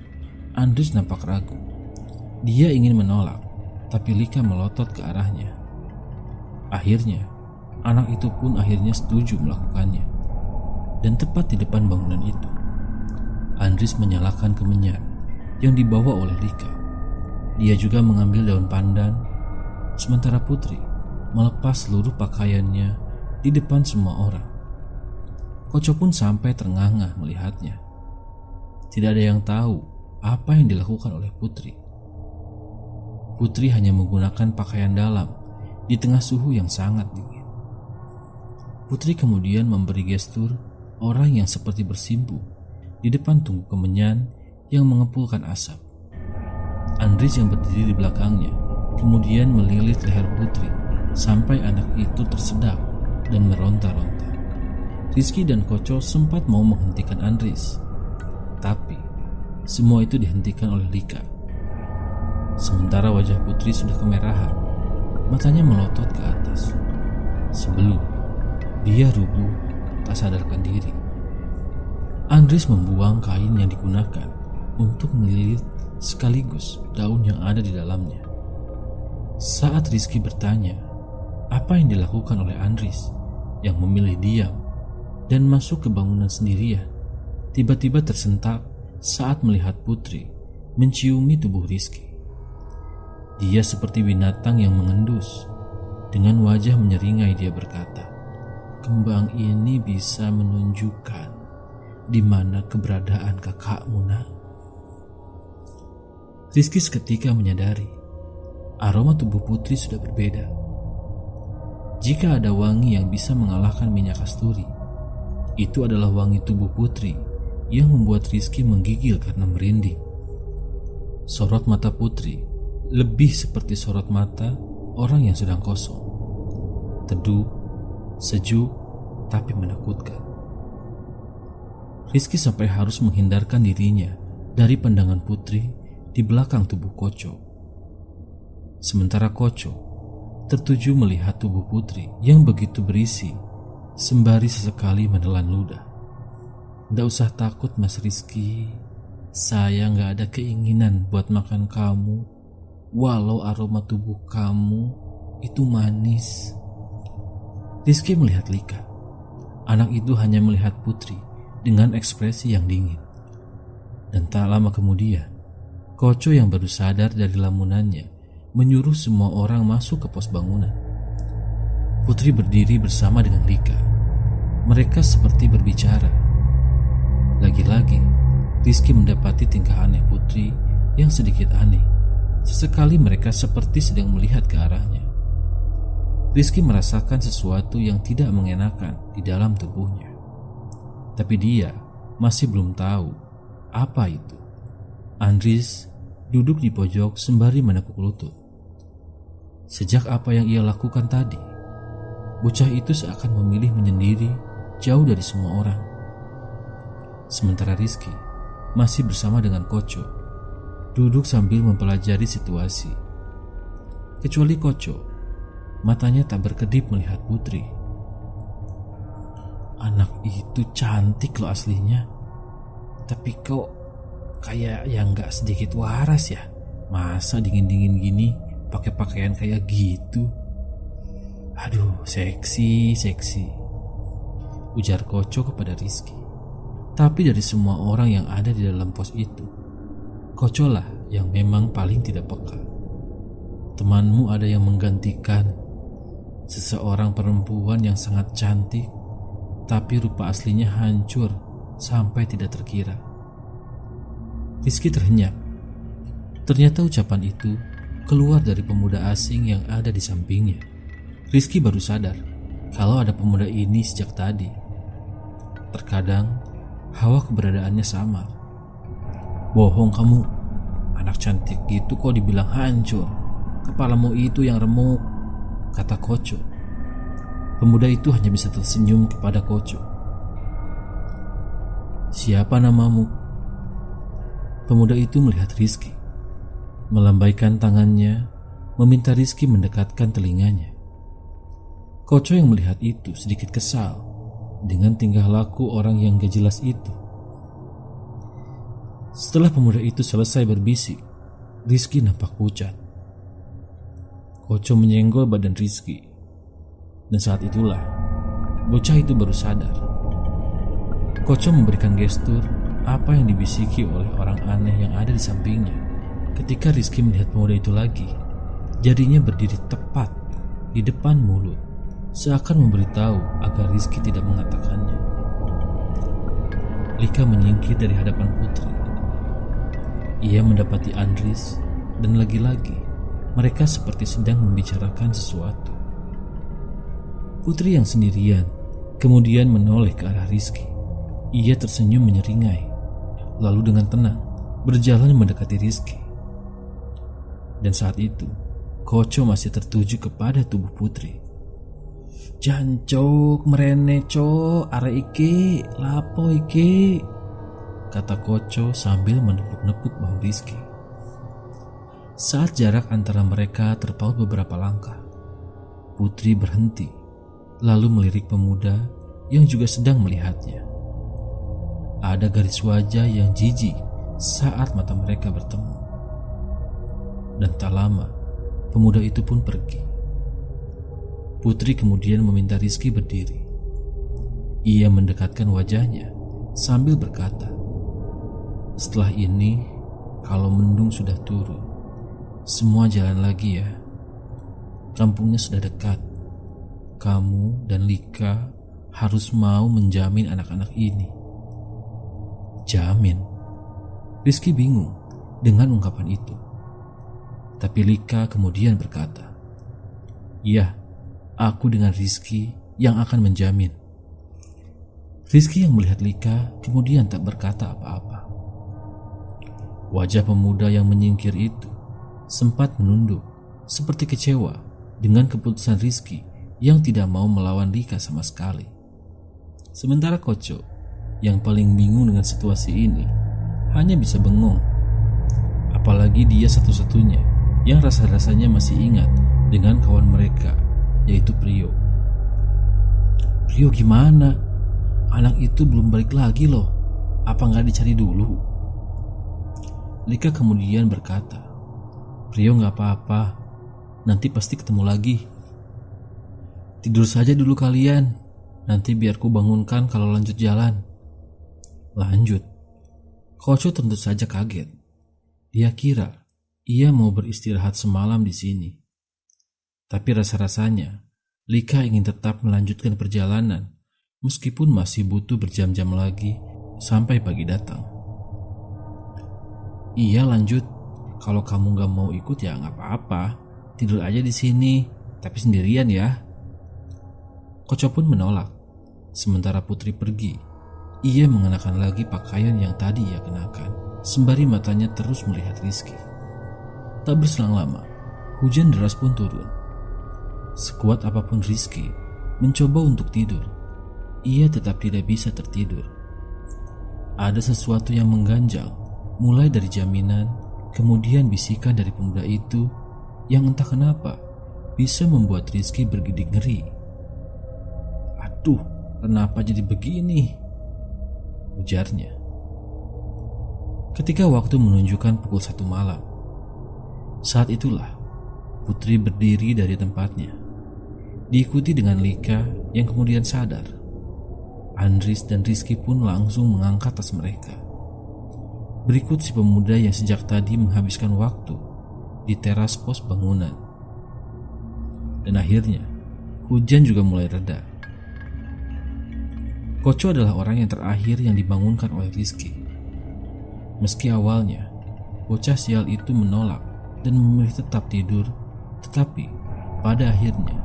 Andris nampak ragu. Dia ingin menolak, tapi Lika melotot ke arahnya. Akhirnya, anak itu pun akhirnya setuju melakukannya. Dan tepat di depan bangunan itu, Andris menyalakan kemenyan yang dibawa oleh Lika. Dia juga mengambil daun pandan, sementara Putri melepas seluruh pakaiannya di depan semua orang. Koco pun sampai ternganga melihatnya. Tidak ada yang tahu apa yang dilakukan oleh Putri. Putri hanya menggunakan pakaian dalam di tengah suhu yang sangat dingin. Putri kemudian memberi gestur orang yang seperti bersimpu di depan tungku kemenyan yang mengepulkan asap. Andris yang berdiri di belakangnya kemudian melilit leher Putri sampai anak itu tersedak dan meronta-ronta. Rizky dan Koco sempat mau menghentikan Andris, tapi semua itu dihentikan oleh Lika. Sementara wajah Putri sudah kemerahan, matanya melotot ke atas sebelum dia rubuh tak sadarkan diri. Andris membuang kain yang digunakan untuk melilit sekaligus daun yang ada di dalamnya. Saat Rizky bertanya apa yang dilakukan oleh Andris yang memilih diam dan masuk ke bangunan sendirian, tiba-tiba tersentak saat melihat Putri menciumi tubuh Rizky. Dia seperti binatang yang mengendus. Dengan wajah menyeringai dia berkata, "Kembang ini bisa menunjukkan di mana keberadaan kakakmu, nak." Rizky seketika menyadari aroma tubuh Putri sudah berbeda. Jika ada wangi yang bisa mengalahkan minyak kasturi, itu adalah wangi tubuh Putri yang membuat Rizky menggigil karena merinding. Sorot mata Putri lebih seperti sorot mata orang yang sedang kosong. Teduh, sejuk, tapi menakutkan. Rizky sampai harus menghindarkan dirinya dari pandangan Putri di belakang tubuh Koco. Sementara Koco tertuju melihat tubuh Putri yang begitu berisi, sembari sesekali menelan ludah. "Nggak usah takut, Mas Rizky. Saya nggak ada keinginan buat makan kamu, walau aroma tubuh kamu itu manis." Rizky melihat Lika. Anak itu hanya melihat Putri dengan ekspresi yang dingin. Dan tak lama kemudian, Koco yang baru sadar dari lamunannya menyuruh semua orang masuk ke pos bangunan. Putri berdiri bersama dengan Lika. Mereka seperti berbicara. Lagi-lagi, Rizky mendapati tingkah aneh Putri yang sedikit aneh. Sesekali mereka seperti sedang melihat ke arahnya. Rizky merasakan sesuatu yang tidak mengenakan di dalam tubuhnya. Tapi dia masih belum tahu apa itu. Andris duduk di pojok sembari menekuk lutut. Sejak apa yang ia lakukan tadi, bocah itu seakan memilih menyendiri jauh dari semua orang. Sementara Rizky masih bersama dengan Koco, duduk sambil mempelajari situasi. Kecuali Koco, matanya tak berkedip melihat Putri. "Anak itu cantik loh aslinya, tapi kok kayak yang gak sedikit waras ya. Masa dingin-dingin gini pakai pakaian kayak gitu. Aduh, seksi, ujar Koco kepada Rizky. Tapi dari semua orang yang ada di dalam pos itu, Koco lah yang memang paling tidak peka. Temanmu ada yang menggantikan seseorang perempuan yang sangat cantik, tapi rupa aslinya hancur sampai tidak terkira. Rizky terhenyak. Ternyata ucapan itu keluar dari pemuda asing yang ada di sampingnya. Rizky baru sadar kalau ada pemuda ini sejak tadi. Terkadang hawa keberadaannya samar. "Bohong kamu, anak cantik gitu kok dibilang hancur. Kepalamu itu yang remuk," kata Koco. Pemuda itu hanya bisa tersenyum kepada Koco. "Siapa namamu?" Pemuda itu melihat Rizky, melambaikan tangannya, meminta Rizky mendekatkan telinganya. Koco yang melihat itu sedikit kesal dengan tingkah laku orang yang gak jelas itu. Setelah pemuda itu selesai berbisik, Rizky nampak pucat. Koco menyenggol badan Rizky, dan saat itulah bocah itu baru sadar. Koco memberikan gestur apa yang dibisiki oleh orang aneh yang ada di sampingnya. Ketika Rizky melihat pemuda itu lagi, jarinya berdiri tepat di depan mulut, seakan memberitahu agar Rizky tidak mengatakannya. Lika menyingkir dari hadapan Putri. Ia mendapati Andris, dan lagi-lagi mereka seperti sedang membicarakan sesuatu. Putri yang sendirian kemudian menoleh ke arah Rizky. Ia tersenyum menyeringai, lalu dengan tenang berjalan mendekati Rizky. Dan saat itu Koco masih tertuju kepada tubuh Putri. "Jancuk merene cok, arek iki, lapo iki?" kata Koco sambil menepuk-nepuk bahu Rizky. Saat jarak antara mereka terpaut beberapa langkah, Putri berhenti, lalu melirik pemuda yang juga sedang melihatnya. Ada garis wajah yang jijik saat mata mereka bertemu. Dan tak lama, pemuda itu pun pergi. Putri kemudian meminta Rizky berdiri. Ia mendekatkan wajahnya sambil berkata, "Setelah ini, kalau mendung sudah turun, semua jalan lagi ya. Kampungnya sudah dekat. Kamu dan Lika harus mau menjamin anak-anak ini." Jamin? Rizky bingung dengan ungkapan itu. Tapi Lika kemudian berkata, "Iya, aku dengan Rizky yang akan menjamin." Rizky yang melihat Lika kemudian tak berkata apa-apa. Wajah pemuda yang menyingkir itu sempat menunduk seperti kecewa dengan keputusan Rizky yang tidak mau melawan Lika sama sekali. Sementara Koco yang paling bingung dengan situasi ini hanya bisa bengong. Apalagi dia satu-satunya yang rasa-rasanya masih ingat dengan kawan mereka, yaitu Prio. "Prio gimana? Anak itu belum balik lagi loh. Apa nggak dicari dulu?" Lika kemudian berkata, "Prio nggak apa-apa, nanti pasti ketemu lagi. Tidur saja dulu kalian, nanti biar ku bangunkan kalau lanjut jalan." Lanjut? Koco tentu saja kaget. Dia kira ia mau beristirahat semalam di sini. Tapi rasa-rasanya Lika ingin tetap melanjutkan perjalanan meskipun masih butuh berjam-jam lagi sampai pagi datang. "Iya lanjut, kalau kamu gak mau ikut ya gak apa-apa, tidur aja di sini, tapi sendirian ya." Koco pun menolak. Sementara Putri pergi, ia mengenakan lagi pakaian yang tadi ia kenakan, sembari matanya terus melihat Rizky. Tak berselang lama, hujan deras pun turun. Sekuat apapun Rizky mencoba untuk tidur, ia tetap tidak bisa tertidur. Ada sesuatu yang mengganjal, mulai dari jaminan, kemudian bisikan dari pemuda itu yang entah kenapa bisa membuat Rizky bergidik ngeri. "Aduh, kenapa jadi begini?" ujarnya. Ketika waktu menunjukkan pukul 1 malam, saat itulah Putri berdiri dari tempatnya, diikuti dengan Lika yang kemudian sadar. Andris dan Rizky pun langsung mengangkat tas mereka. Berikut si pemuda yang sejak tadi menghabiskan waktu di teras pos bangunan. Dan akhirnya, hujan juga mulai reda. Koco adalah orang yang terakhir yang dibangunkan oleh Rizky. Meski awalnya bocah sial itu menolak dan memilih tetap tidur, tetapi pada akhirnya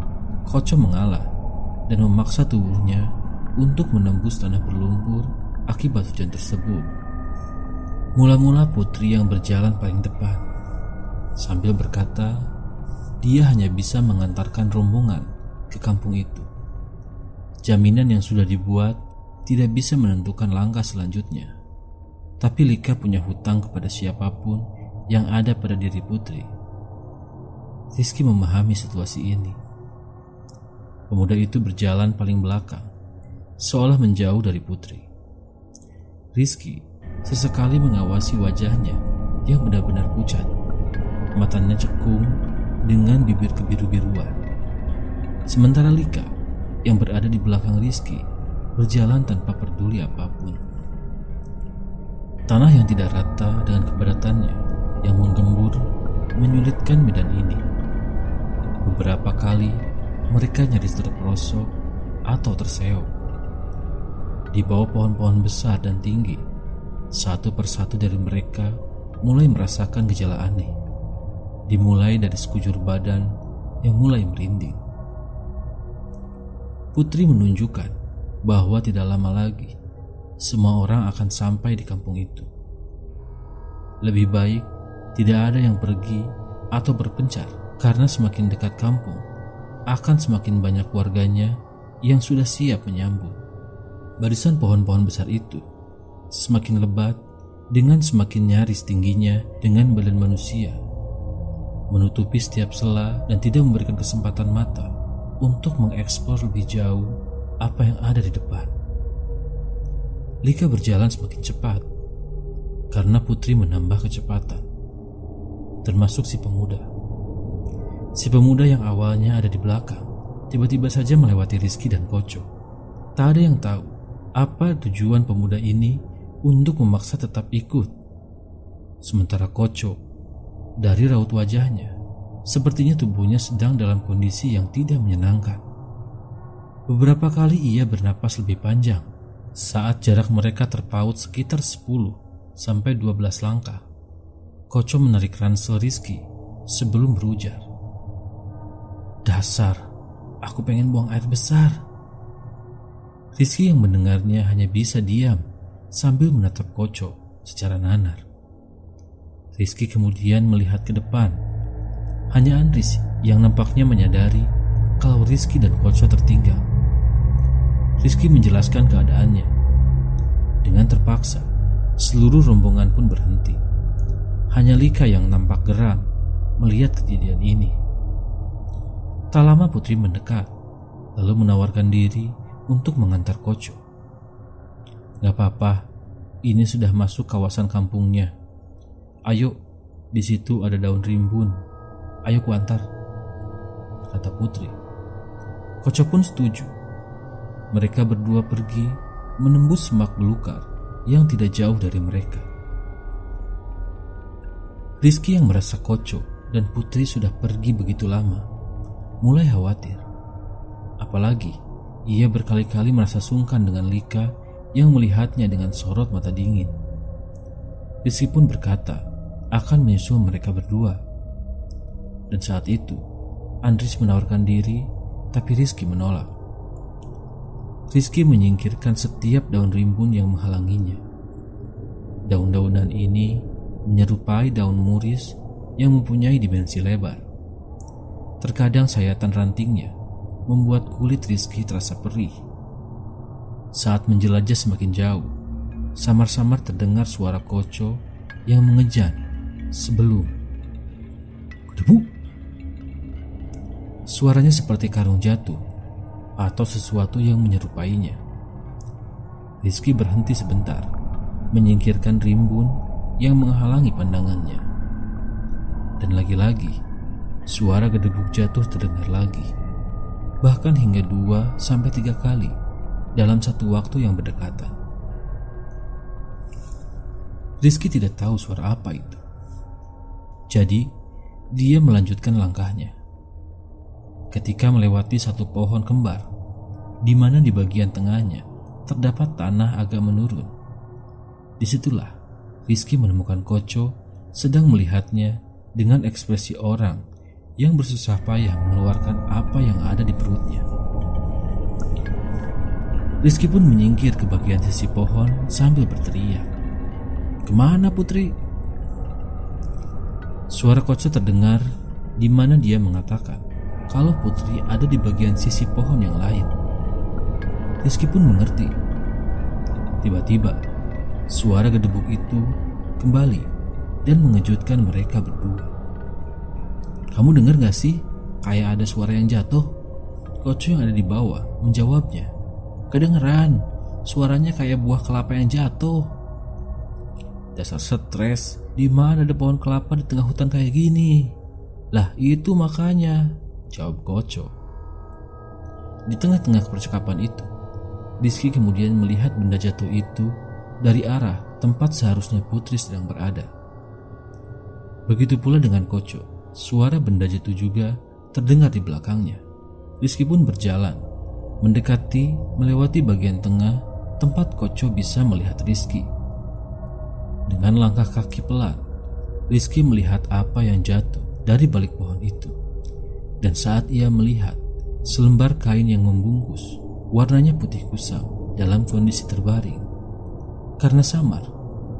Koco mengalah dan memaksa tubuhnya untuk menembus tanah berlumpur akibat hujan tersebut. Mula-mula Putri yang berjalan paling depan, sambil berkata dia hanya bisa mengantarkan rombongan ke kampung itu. Jaminan yang sudah dibuat tidak bisa menentukan langkah selanjutnya. Tapi Lika punya hutang kepada siapapun yang ada pada diri Putri. Rizky memahami situasi ini. Pemuda itu berjalan paling belakang, seolah menjauh dari Putri. Rizky sesekali mengawasi wajahnya yang benar-benar pucat. Matanya cekung dengan bibir kebiru-biruan. Sementara Lika yang berada di belakang Rizky berjalan tanpa peduli apapun. Tanah yang tidak rata dengan kepadatannya yang menggembur menyulitkan medan ini. Beberapa kali mereka nyaris terperosok atau terseok. Di bawah pohon-pohon besar dan tinggi, satu persatu dari mereka mulai merasakan gejala aneh. Dimulai dari sekujur badan yang mulai merinding. Putri menunjukkan bahwa tidak lama lagi semua orang akan sampai di kampung itu. Lebih baik tidak ada yang pergi atau berpencar, karena semakin dekat kampung, akan semakin banyak warganya yang sudah siap menyambut. Barisan pohon-pohon besar itu semakin lebat dengan semakin nyaris tingginya dengan badan manusia, menutupi setiap sela dan tidak memberikan kesempatan mata untuk mengeksplor lebih jauh apa yang ada di depan. Lika berjalan semakin cepat karena Putri menambah kecepatan, termasuk si pemuda. Si pemuda yang awalnya ada di belakang tiba-tiba saja melewati Rizky dan Koco. Tak ada yang tahu apa tujuan pemuda ini untuk memaksa tetap ikut. Sementara Koco, dari raut wajahnya, sepertinya tubuhnya sedang dalam kondisi yang tidak menyenangkan. Beberapa kali ia bernapas lebih panjang saat jarak mereka terpaut sekitar 10 sampai 12 langkah. Koco menarik ransel Rizky sebelum berujar, "Dasar, aku pengen buang air besar." Rizky yang mendengarnya hanya bisa diam sambil menatap Koco secara nanar. Rizky kemudian melihat ke depan. Hanya Andris yang nampaknya menyadari kalau Rizky dan Koco tertinggal. Rizky menjelaskan keadaannya. Dengan terpaksa, seluruh rombongan pun berhenti. Hanya Lika yang nampak geram melihat kejadian ini. Tak lama Putri mendekat, lalu menawarkan diri untuk mengantar Koco. "Gak apa-apa, ini sudah masuk kawasan kampungnya. Ayo, di situ ada daun rimbun. Ayo kuantar," kata Putri. Koco pun setuju. Mereka berdua pergi menembus semak belukar yang tidak jauh dari mereka. Rizky yang merasa Koco dan Putri sudah pergi begitu lama mulai khawatir. Apalagi ia berkali-kali merasa sungkan dengan Lika yang melihatnya dengan sorot mata dingin. Rizky pun berkata akan menyusul mereka berdua. Dan saat itu Andris menawarkan diri, tapi Rizky menolak. Rizky menyingkirkan setiap daun rimbun yang menghalanginya. Daun-daunan ini menyerupai daun muris yang mempunyai dimensi lebar. Terkadang sayatan rantingnya membuat kulit Rizky terasa perih. Saat menjelajah semakin jauh, samar-samar terdengar suara Koco yang mengejan sebelum "Debu!" Suaranya seperti karung jatuh atau sesuatu yang menyerupainya. Rizky berhenti sebentar, menyingkirkan rimbun yang menghalangi pandangannya. Dan lagi-lagi, suara gedebuk jatuh terdengar lagi, bahkan hingga 2-3 kali dalam satu waktu yang berdekatan. Rizky tidak tahu suara apa itu. Jadi, dia melanjutkan langkahnya. Ketika melewati satu pohon kembar, di mana di bagian tengahnya terdapat tanah agak menurun, disitulah Rizky menemukan Koco sedang melihatnya dengan ekspresi orang yang bersusah payah mengeluarkan apa yang ada di perutnya. Rizky pun menyingkir ke bagian sisi pohon sambil berteriak, "Kemana Putri?" Suara Koco terdengar di mana dia mengatakan kalau Putri ada di bagian sisi pohon yang lain. Rizky pun mengerti. Tiba-tiba, suara gedebuk itu kembali dan mengejutkan mereka berdua. "Kamu dengar gak sih? Kayak ada suara yang jatuh." Koco yang ada di bawah menjawabnya, "Kedengeran, suaranya kayak buah kelapa yang jatuh." "Dasar stres, di mana ada pohon kelapa di tengah hutan kayak gini?" "Lah itu makanya," jawab Koco. Di tengah-tengah percakapan itu, Rizky kemudian melihat benda jatuh itu dari arah tempat seharusnya Putri sedang berada. Begitu pula dengan Koco, suara benda jatuh juga terdengar di belakangnya. Rizky pun berjalan, mendekati melewati bagian tengah tempat Koco bisa melihat Rizky. Dengan langkah kaki pelan, Rizky melihat apa yang jatuh dari balik pohon itu. Dan saat ia melihat selembar kain yang membungkus, warnanya putih kusam dalam kondisi terbaring. Karena samar,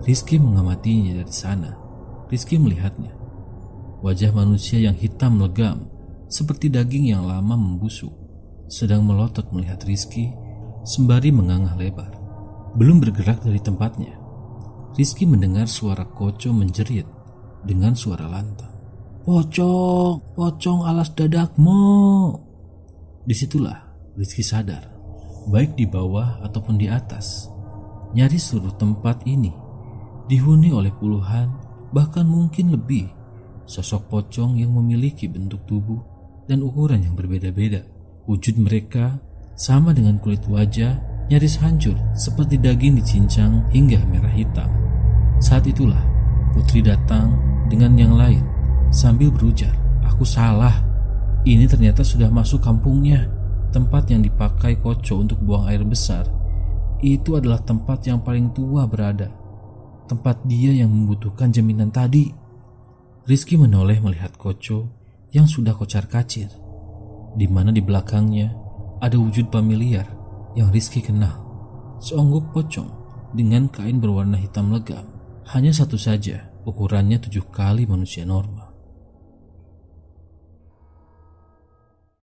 Rizky mengamatinya dari sana. Rizky melihatnya. Wajah manusia yang hitam legam seperti daging yang lama membusuk, sedang melotot melihat Rizky sembari mengangah lebar. Belum bergerak dari tempatnya, Rizky mendengar suara Koco menjerit dengan suara lantang. "Pocong, pocong alas dadakmu." Disitulah Rizky sadar, baik di bawah ataupun di atas, nyaris seluruh tempat ini dihuni oleh puluhan, bahkan mungkin lebih, sosok pocong yang memiliki bentuk tubuh dan ukuran yang berbeda-beda. Wujud mereka sama dengan kulit wajah, nyaris hancur seperti daging dicincang hingga merah hitam. Saat itulah Putri datang dengan yang lain sambil berujar, "Aku salah. Ini ternyata sudah masuk kampungnya. Tempat yang dipakai Koco untuk buang air besar itu adalah tempat yang paling tua berada. Tempat dia yang membutuhkan jaminan tadi." Rizky menoleh melihat Koco yang sudah kocar-kacir, di mana di belakangnya ada wujud familiar yang Rizky kenal. Seonggok pocong dengan kain berwarna hitam legam. Hanya satu saja, ukurannya 7 kali manusia normal.